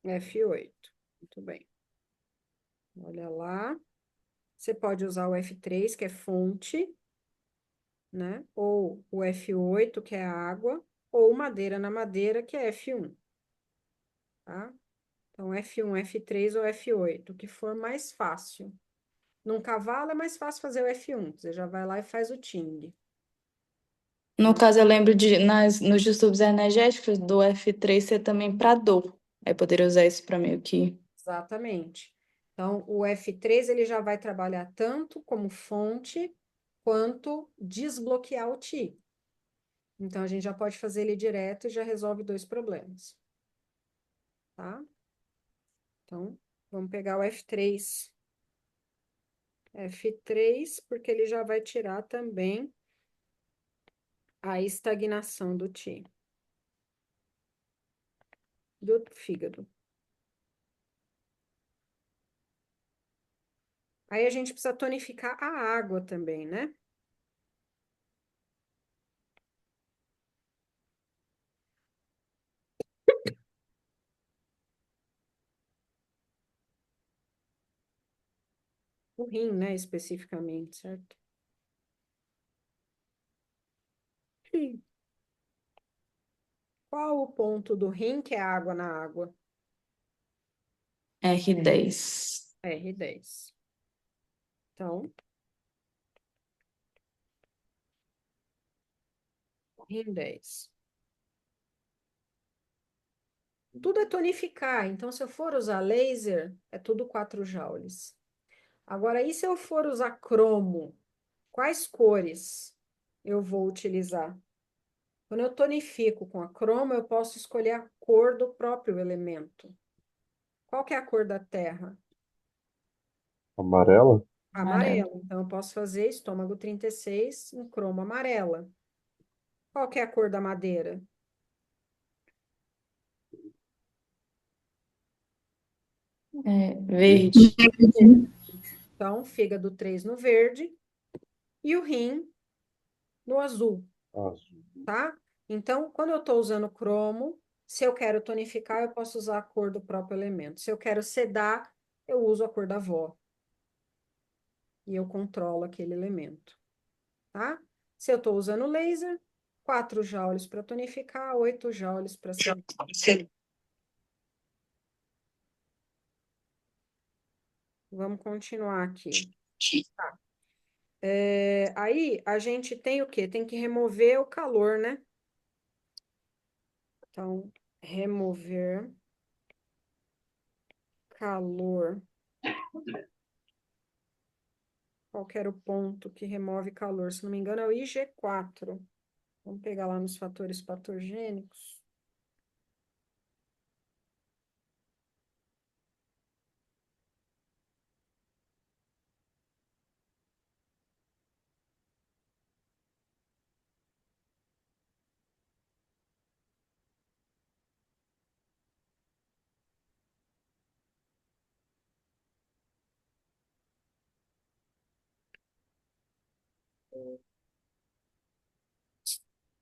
F8. Muito bem. Olha lá. Você pode usar o F3, que é fonte, né? Ou o F8, que é água, ou madeira na madeira, que é F1. Tá? Então, F1, F3 ou F8, o que for mais fácil. Num cavalo é mais fácil fazer o F1, você já vai lá e faz o ting. No caso, eu lembro nos distúrbios energéticos do F3 ser também para dor. Aí poderia usar isso para meio que. Exatamente. Então, o F3 ele já vai trabalhar tanto como fonte, quanto desbloquear o Ti. Então, a gente já pode fazer ele direto e já resolve 2 problemas. Tá? Então, vamos pegar o F3. F3, porque ele já vai tirar também a estagnação do Ti. Do fígado. Aí a gente precisa tonificar a água também, né? O rim, né, especificamente, certo? Sim. Qual o ponto do rim que é água na água? R10. R10. Então, rim 10. Tudo é tonificar, então se eu for usar laser, é tudo 4 joules. Agora, e se eu for usar cromo? Quais cores eu vou utilizar? Quando eu tonifico com a cromo, eu posso escolher a cor do próprio elemento. Qual que é a cor da terra? Amarela? Amarelo. Amarelo. Então, eu posso fazer estômago 36 em cromo amarela. Qual que é a cor da madeira? Verde. Então, fígado 3 no verde e o rim no azul, Azul. tá? Então, quando eu estou usando cromo, se eu quero tonificar, eu posso usar a cor do próprio elemento. Se eu quero sedar, eu uso a cor da vó. E eu controlo aquele elemento. tá? Se eu estou usando laser, 4 joules para tonificar, 8 joules para secar. Vamos continuar aqui. Tá. Aí a gente tem o quê? Tem que remover o calor, né? Então, remover calor. Qual que era o ponto que remove calor? Se não me engano, é o IG4. Vamos pegar lá nos fatores patogênicos.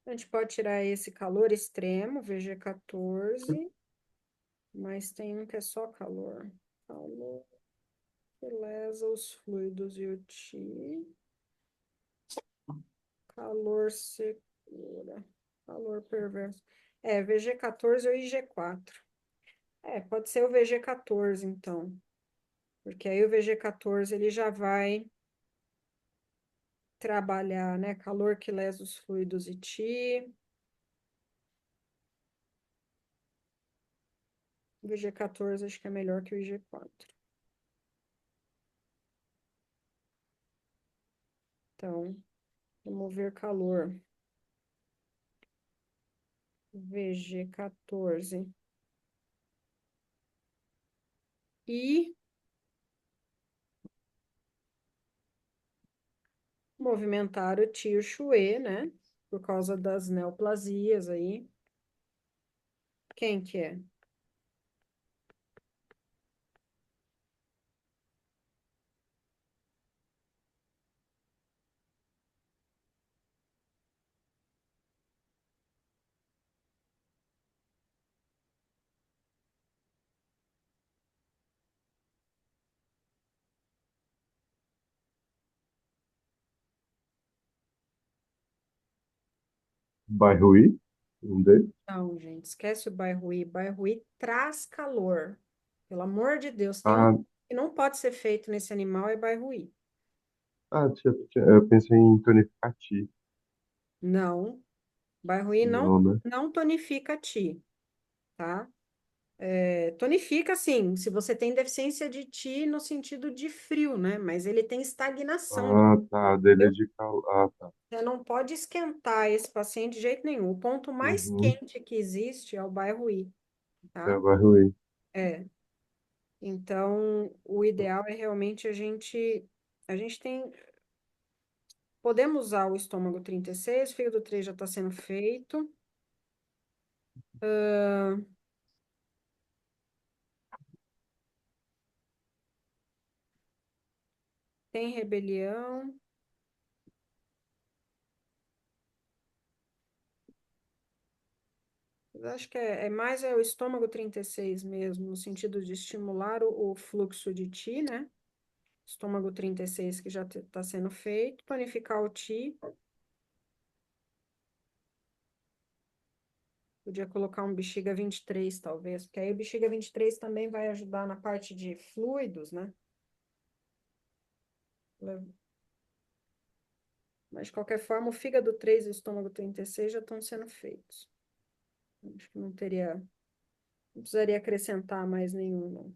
A gente pode tirar esse calor extremo, VG14, mas tem um que é só calor. Calor que lesa os fluidos e o Ti. Calor segura. Calor perverso. VG14 ou IG4. Pode ser o VG14, então. Porque aí o VG14 ele já vai trabalhar, né? Calor que lesa os fluidos e Ti. O VG14 acho que é melhor que o IG4. Então, remover calor. VG14. E movimentar o tio Chue, né? Por causa das neoplasias aí. Quem que é? Bairruí, um deles. Não, gente, esquece o Bairruí. Bairruí traz calor. Pelo amor de Deus, tem um Ah, que não pode ser feito nesse animal, é Bairruí. eu pensei em tonificati. Não, Bairruí Não, né? não tonifica Ti, tá? Tonifica, sim, se você tem deficiência de Ti no sentido de frio, né? Mas ele tem estagnação de Ah, tá. Dele é frio. de cal. Ah, tá. Você não pode esquentar esse paciente de jeito nenhum. O ponto mais Uhum. quente que existe é o bairro-I, É tá? bairruí. É. Então, o ideal é realmente a gente tem, podemos usar o estômago 36, o fígado 3 já está sendo feito. Tem rebelião. Eu acho que é mais o estômago 36 mesmo, no sentido de estimular o fluxo de Ti, né? Estômago 36 que já está sendo feito, tonificar o Ti. Podia colocar um bexiga 23 talvez, porque aí o bexiga 23 também vai ajudar na parte de fluidos, né? Mas, de qualquer forma, o fígado 3 e o estômago 36 já estão sendo feitos. Acho que não precisaria acrescentar mais nenhum, não.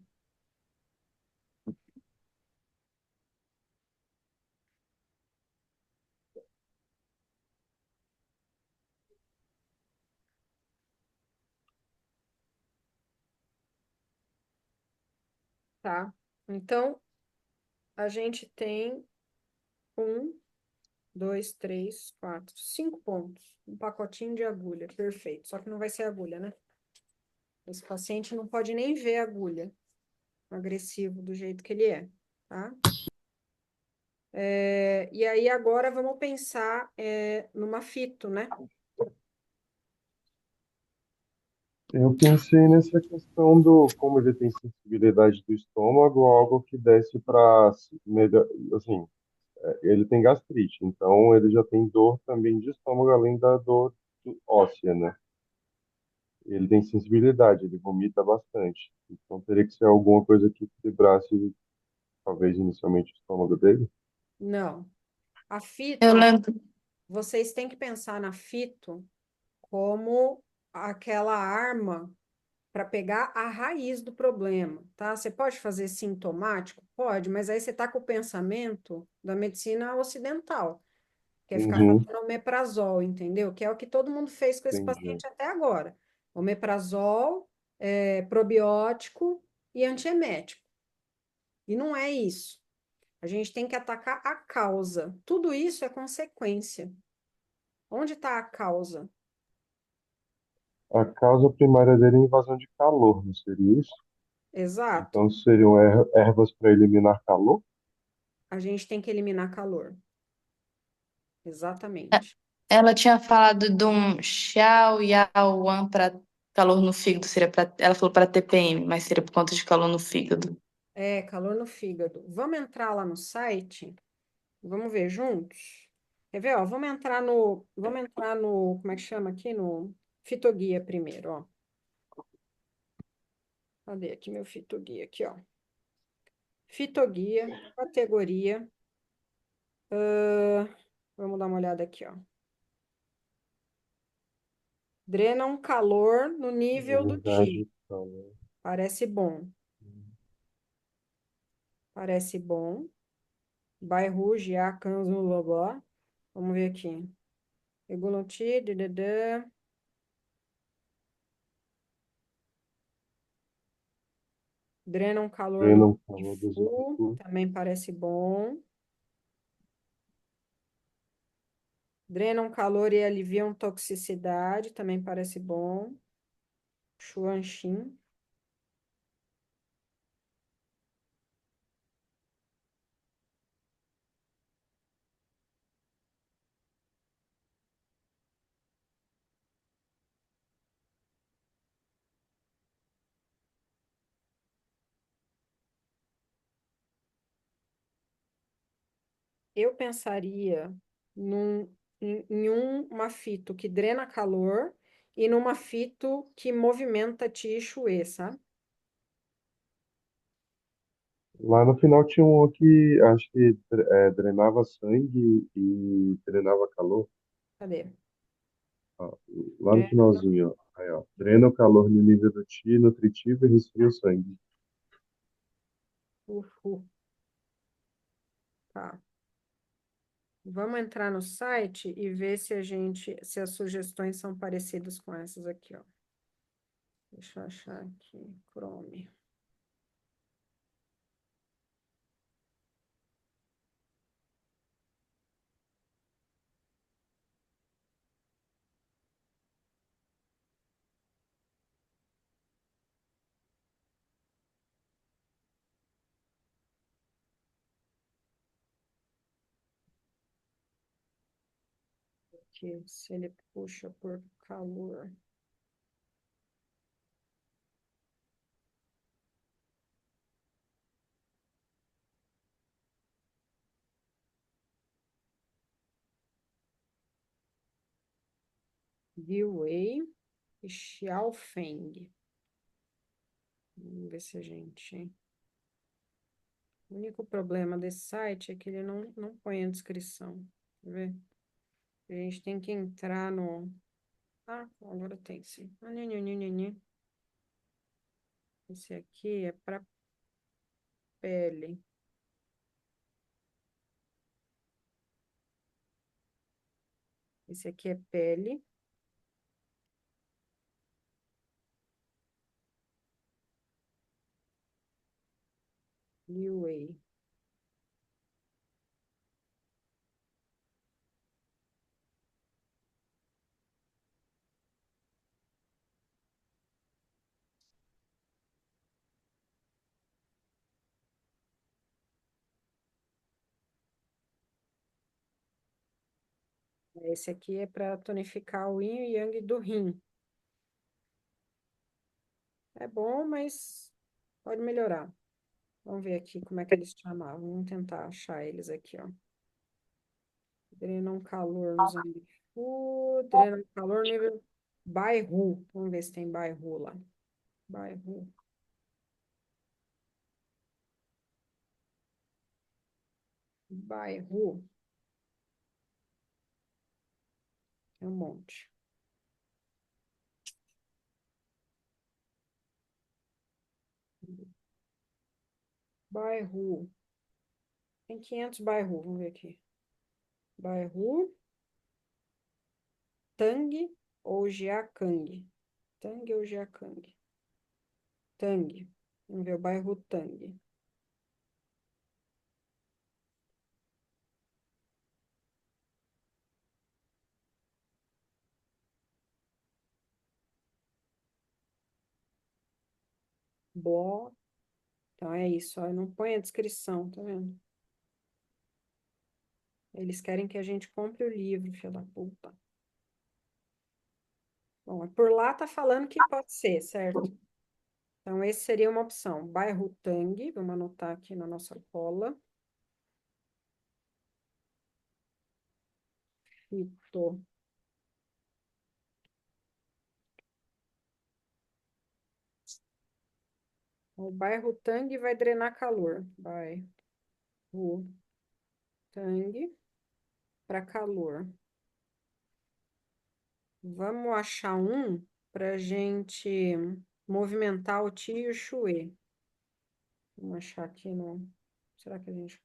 Tá? Então, a gente tem 5 pontos. Um pacotinho de agulha, perfeito. Só que não vai ser agulha, né? Esse paciente não pode nem ver a agulha, agressivo do jeito que ele é, tá? E aí agora vamos pensar numa fito, né? Eu pensei nessa questão do como ele tem sensibilidade do estômago, algo que desse para melhor, assim, Ele tem gastrite, então ele já tem dor também de estômago, além da dor óssea, né? Ele tem sensibilidade, ele vomita bastante. Então teria que ser alguma coisa que equilibrasse, talvez inicialmente o estômago dele. Não. A Eu fito, lembro. vocês têm que pensar na fito como aquela arma para pegar a raiz do problema, tá? Você pode fazer sintomático? Pode, mas aí você está com o pensamento da medicina ocidental, que é ficar Uhum, fazendo omeprazol, entendeu? Que é o que todo mundo fez com esse entendi. paciente até agora. Omeprazol, probiótico e antiemético. E não é isso. A gente tem que atacar a causa. Tudo isso é consequência. Onde está a causa? A causa primária dele é invasão de calor, não seria isso? Exato. Então seriam ervas para eliminar calor? A gente tem que eliminar calor. Exatamente. Ela tinha falado de um Xiao Yaoan para calor no fígado, seria para. Ela falou para TPM, mas seria por conta de calor no fígado. É, calor no fígado. Vamos entrar lá no site? Vamos ver juntos? Quer ver, ó? Vamos entrar no, como é que chama aqui? No Fitoguia primeiro, ó. Cadê aqui meu Fitoguia? Aqui, ó. Fitoguia, categoria. Vamos dar uma olhada aqui, ó. Drenam calor no nível do Imunidade Ti. de calor. Parece bom. Parece bom. Bairro, Giacans, Lobó. Vamos ver aqui. Regulam o Ti, dededã. Drenam calor do Drenam calor dos Gifu. músculos. Também parece bom. Drenam calor e aliviam toxicidade. Também parece bom. Xuanxin. Eu pensaria uma fito que drena calor e numa fito que movimenta Ti e Xue, sabe? Lá no final tinha um que acho que drenava sangue e drenava calor. Cadê? Ó, lá no Drena. finalzinho, ó. Aí, ó. Drena o calor no nível do Ti nutritivo e resfria o sangue. Uhu, tá. Vamos entrar no site e ver se as sugestões são parecidas com essas aqui, ó. Deixa eu achar aqui, Chrome. Aqui, se ele puxa por calor. Wei e Xiaofeng. Vamos ver se a gente. O único problema desse site é que ele não põe a descrição. Quer ver? A gente tem que entrar no. Ah, agora tem sim. Ah, nhe. Esse aqui é para pele. Esse aqui é pele. Wei. Esse aqui é para tonificar o yin e yang do rim. É bom, mas pode melhorar. Vamos ver aqui como é que eles chamavam. Vamos tentar achar eles aqui, ó. Drena um calor no Zambifu. Drena um calor nível bairro. Vamos ver se tem bairro lá. Bairro. Bairro. É um monte. Bairro. Tem 500 bairro. Vamos ver aqui. Bairro. Tang ou Jiacang? Tang ou Jiacang? Tang. Vamos ver o bairro Tang. Bló. Então é isso, ó. Não põe a descrição, tá vendo? Eles querem que a gente compre o livro, filha da puta. Bom, por lá tá falando que pode ser, certo? Então, esse seria uma opção. Bairro Tang, vamos anotar aqui na nossa cola. Fito. O bairro Tang vai drenar calor. Bairro Tang para calor. Vamos achar um para gente movimentar o Ti e o Shui. Vamos achar aqui no. Será que a gente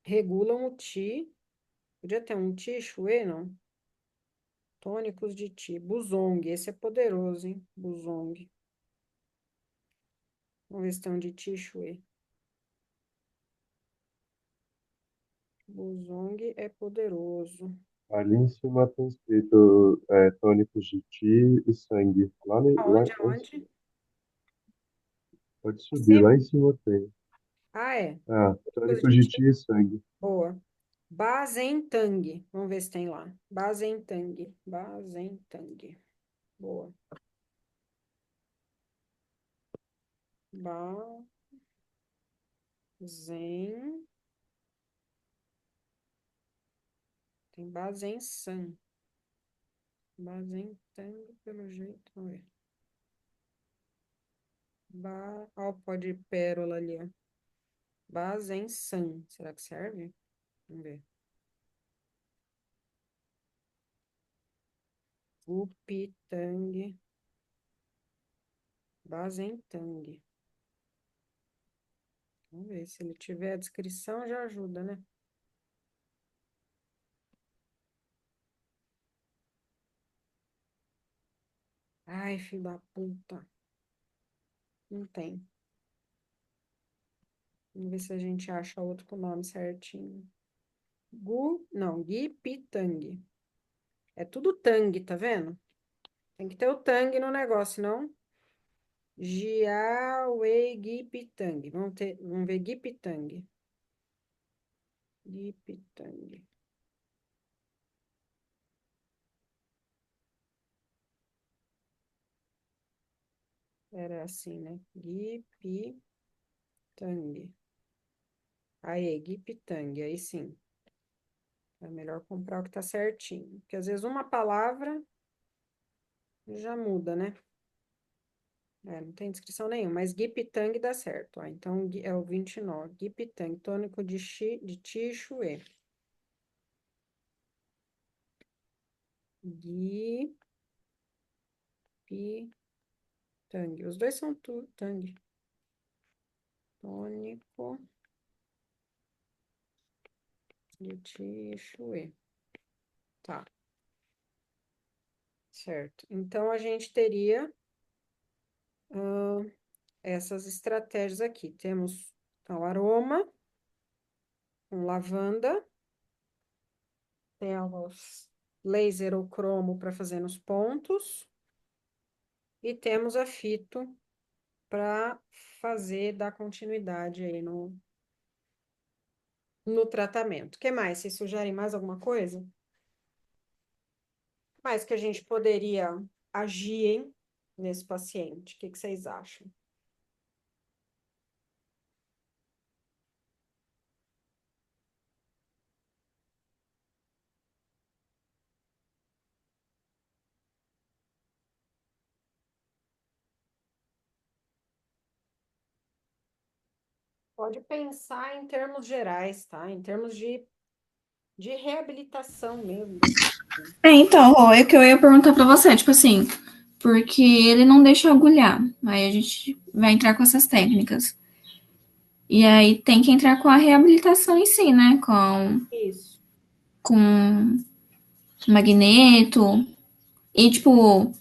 regulam o Ti? Podia ter um Ti e Shui, não? Tônicos de Ti. Buzong. Esse é poderoso, hein? Buzong. Vamos ver se tem um de Ti e Shui. Buzong é poderoso. Ali em cima tem escrito tônicos de ti e sangue. Aonde, aonde? Pode subir, Sim. lá em cima tem. Ah, é. Ah, Coisa tônicos de de Ti. ti e sangue. Boa. Bazentang. Vamos ver se tem lá. Bazentang. Bazentang. Boa. Bazen. Tem Bazensan. Bazentang, pelo jeito. Vamos ver. Ó, o pó de pérola ali, ó. Bazensan. Será que serve? Vamos ver. Upitang. Bazentang. Vamos ver, se ele tiver a descrição já ajuda, né? Ai, filho da puta. Não tem. Vamos ver se a gente acha outro com o nome certinho. Não, Gipitang. É tudo Tang, tá vendo? Tem que ter o Tang no negócio, não? Jiawei Gipitang. Vamos ver Gipitang. Gipitang. Era assim, né? Gipitang. Aí, Gipitang, aí sim. É melhor comprar o que tá certinho. Porque às vezes uma palavra já muda, né? Não tem descrição nenhuma, mas Gipitang dá certo. Ó. Então, é o 29. Gipitang, tônico de Ti e Xue. Gipitang. Os dois são Tang. Tônico de Ti e Xue. Tá. Certo. Então, a gente teria essas estratégias aqui. Temos, então, aroma, com lavanda. Temos laser ou cromo para fazer nos pontos. E temos a fito para dar continuidade aí no tratamento. O que mais? Vocês sugerem mais alguma coisa? Mais que a gente poderia agir, hein, nesse paciente? O que vocês acham? pode pensar em termos gerais, tá? Em termos de reabilitação mesmo desse paciente. Então, ó, é o que eu ia perguntar pra você, tipo assim, porque ele não deixa agulhar. Aí a gente vai entrar com essas técnicas. E aí tem que entrar com a reabilitação em si, né? Isso. Com magneto. E, tipo,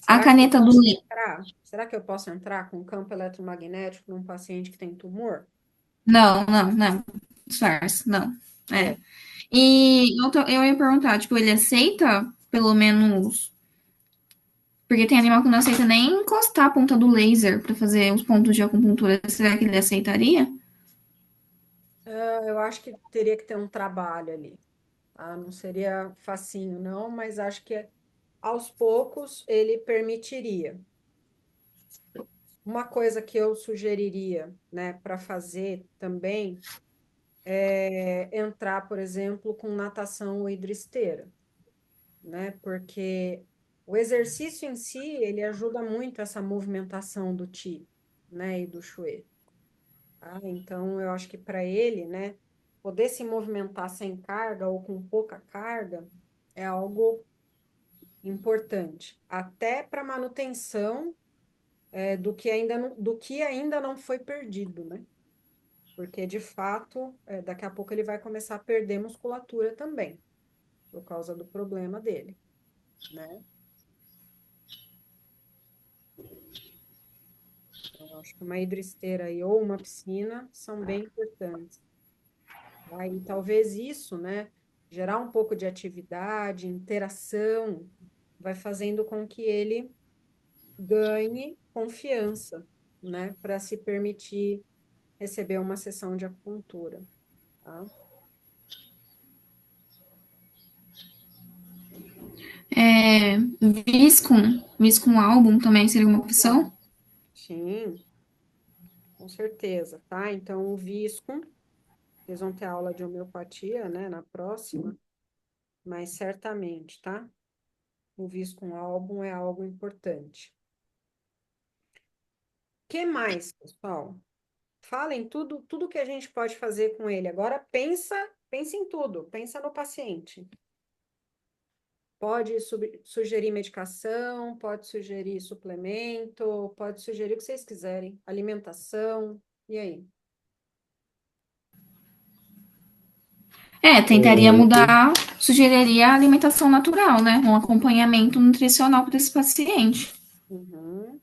a Será que eu caneta do. posso entrar? Será que eu posso entrar com campo eletromagnético num paciente que tem tumor? Não, não, não. Disfarce, não. É. É. E eu ia perguntar, tipo, ele aceita, pelo menos. Porque tem animal que não aceita nem encostar a ponta do laser pra fazer os pontos de acupuntura. Será que ele aceitaria? Eu acho que teria que ter um trabalho ali, tá? Não seria facinho, não, mas acho que aos poucos ele permitiria. Uma coisa que eu sugeriria, né, para fazer também é entrar, por exemplo, com natação ou hidroesteira, né? Porque o exercício em si, ele ajuda muito essa movimentação do Qi, né, e do Shui, tá? Então, eu acho que para ele, né, poder se movimentar sem carga ou com pouca carga é algo importante, até para manutenção do que ainda não foi perdido, né? Porque, de fato, daqui a pouco ele vai começar a perder musculatura também, por causa do problema dele, né? Eu acho que uma hidroesteira aí ou uma piscina são bem importantes. Aí, talvez isso, né, gerar um pouco de atividade, interação, vai fazendo com que ele ganhe confiança, né, para se permitir receber uma sessão de acupuntura, tá? É, Viscum álbum também seria uma Bom, opção? sim, com certeza, tá? Então, o Viscum, eles vão ter aula de homeopatia, né, na próxima, mas certamente, tá? O Viscum álbum é algo importante. Que mais, pessoal? Falem tudo que a gente pode fazer com ele. Agora pensa em tudo, pensa no paciente. Pode sugerir medicação, pode sugerir suplemento, pode sugerir o que vocês quiserem, alimentação, e aí? Tentaria Eu mudar, sugeriria a alimentação natural, né? Um acompanhamento nutricional para esse paciente. Uhum.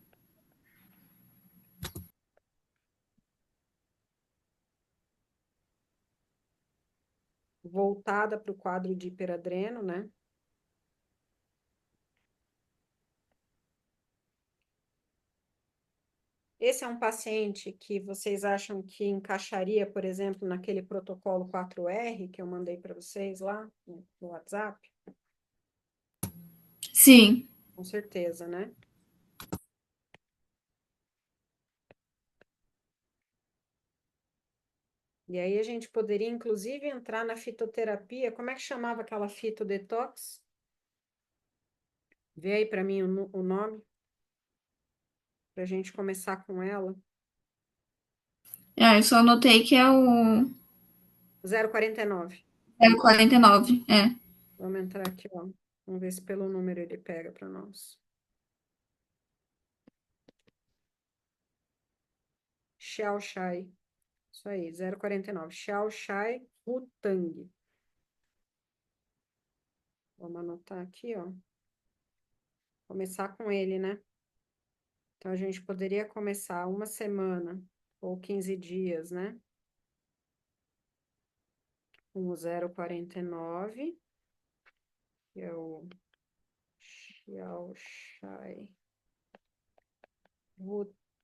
Voltada para o quadro de hiperadreno, né? Esse é um paciente que vocês acham que encaixaria, por exemplo, naquele protocolo 4R que eu mandei para vocês lá no WhatsApp? Sim. Com certeza, né? E aí a gente poderia, inclusive, entrar na fitoterapia. Como é que chamava aquela fitodetox? Vê aí para mim o nome, para a gente começar com ela. Eu só anotei que é o 049. 049. É. Vamos entrar aqui, ó. Vamos ver se pelo número ele pega para nós. Xiao Shai. Isso aí, 049. Xiao Shai Rutang. Vamos anotar aqui, ó. Começar com ele, né? Então, a gente poderia começar uma semana ou 15 dias, né? Com o 049, que é o Xiao Shai.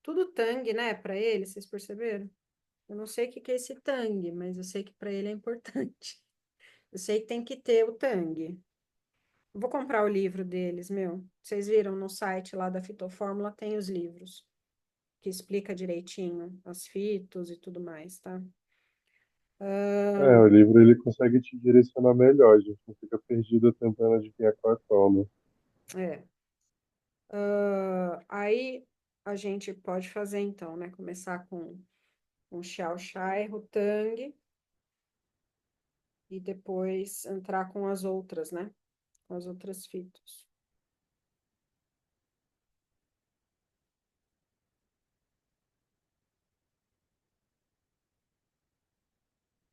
Tudo Tang, né? Para ele, vocês perceberam? Eu não sei o que que é esse Tang, mas eu sei que para ele é importante. Eu sei que tem que ter o Tang. Vou comprar o livro deles, meu. Vocês viram no site lá da Fitofórmula, tem os livros que explica direitinho as fitos e tudo mais, tá? o livro ele consegue te direcionar melhor, a gente não fica perdido tentando adivinhar qual, né? É. Aí a gente pode fazer então, né? Começar com com Xiao Shai, Rutang, e depois entrar com as outras, né? Com as outras fitos.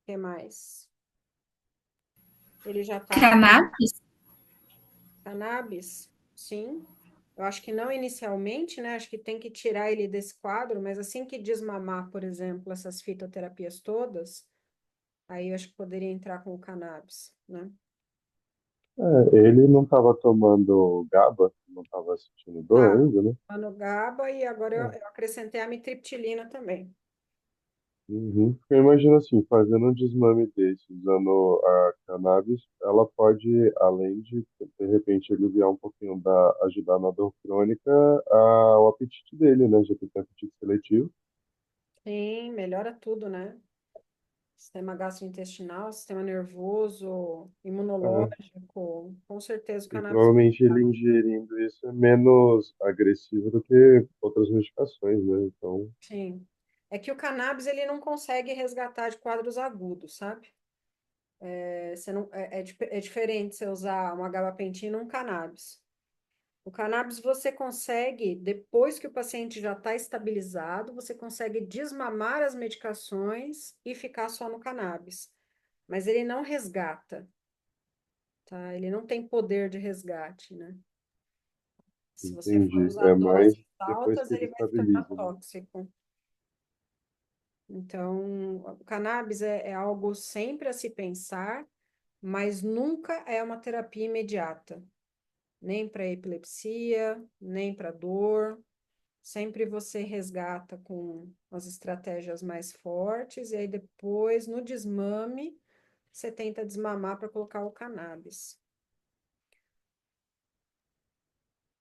O que mais? Ele já tá com Cannabis? cannabis? Sim. Eu acho que não inicialmente, né? Acho que tem que tirar ele desse quadro, mas assim que desmamar, por exemplo, essas fitoterapias todas, aí eu acho que poderia entrar com o cannabis, né? Ele não estava tomando GABA, não estava sentindo dor Tá. ainda, né? Anogaba e agora eu, É. eu acrescentei a amitriptilina também. Uhum. Eu imagino assim, fazendo um desmame desse, usando a cannabis, ela pode, além de repente, aliviar um pouquinho ajudar na dor crônica, o apetite dele, né? Já que tem apetite seletivo. Sim, melhora tudo, né? Sistema gastrointestinal, sistema nervoso, É. imunológico, com certeza o E cannabis. provavelmente ele ingerindo isso é menos agressivo do que outras medicações, né? Então, Sim. É que o cannabis ele não consegue resgatar de quadros agudos, sabe? Você não, é diferente você usar uma gabapentina ou um cannabis. O cannabis você consegue, depois que o paciente já está estabilizado, você consegue desmamar as medicações e ficar só no cannabis. Mas ele não resgata, tá? Ele não tem poder de resgate, né? Se você for entendi. usar É mais doses depois altas, que ele ele vai se tornar estabiliza, né? tóxico. Então, o cannabis é algo sempre a se pensar, mas nunca é uma terapia imediata, nem para epilepsia, nem para dor. Sempre você resgata com as estratégias mais fortes, e aí depois, no desmame, você tenta desmamar para colocar o cannabis.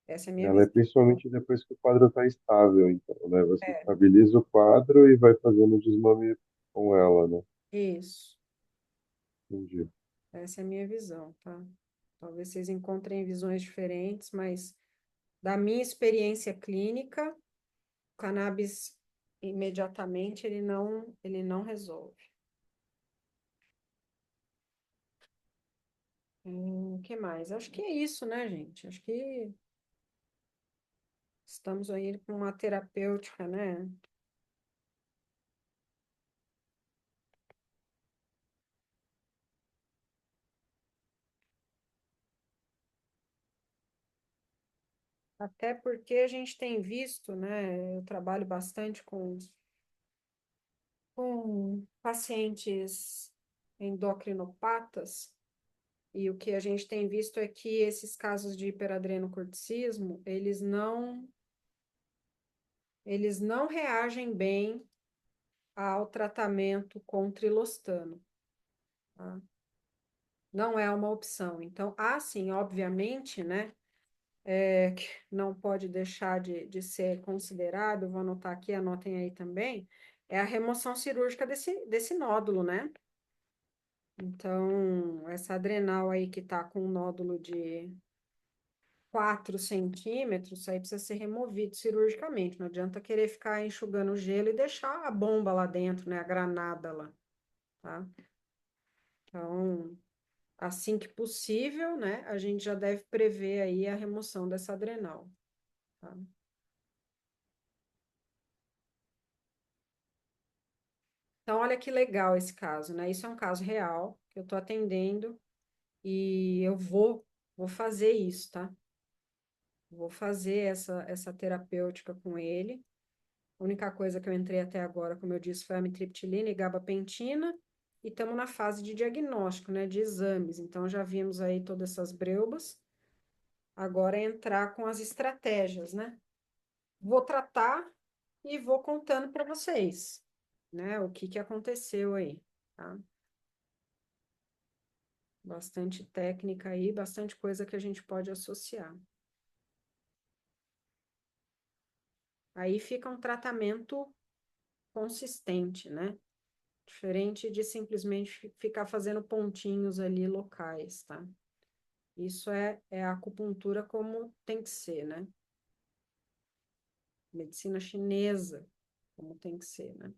Essa é a minha Ela é visão. principalmente depois que o quadro está estável, então, né? Você É, estabiliza o quadro e vai fazendo o desmame com ela, né? isso. Entendi. Essa é a minha visão, tá? Talvez vocês encontrem visões diferentes, mas da minha experiência clínica, o cannabis imediatamente ele não resolve. O que mais? Acho que é isso, né, gente? Acho que estamos aí com uma terapêutica, né? Até porque a gente tem visto, né? Eu trabalho bastante com pacientes endocrinopatas, e o que a gente tem visto é que esses casos de hiperadrenocorticismo, eles não reagem bem ao tratamento com trilostano, tá? Não é uma opção. Então, sim, obviamente, né? Que não pode deixar de ser considerado, vou anotar aqui, anotem aí também, é a remoção cirúrgica desse nódulo, né? Então, essa adrenal aí que tá com um nódulo de 4 centímetros, isso aí precisa ser removido cirurgicamente. Não adianta querer ficar enxugando gelo e deixar a bomba lá dentro, né? A granada lá, tá? Então, assim que possível, né? A gente já deve prever aí a remoção dessa adrenal, tá? Então, olha que legal esse caso, né? Isso é um caso real que eu estou atendendo e eu vou fazer isso, tá? Vou fazer essa terapêutica com ele. A única coisa que eu entrei até agora, como eu disse, foi a amitriptilina e gabapentina, e estamos na fase de diagnóstico, né? De exames. Então, já vimos aí todas essas breubas. Agora é entrar com as estratégias, né? Vou tratar e vou contando para vocês, né? O que aconteceu aí, tá? Bastante técnica aí, bastante coisa que a gente pode associar. Aí fica um tratamento consistente, né? Diferente de simplesmente ficar fazendo pontinhos ali locais, tá? Isso é a acupuntura como tem que ser, né? Medicina chinesa, como tem que ser, né?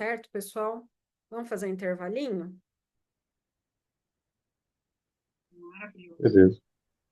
certo, pessoal? Vamos fazer um intervalinho? Beleza.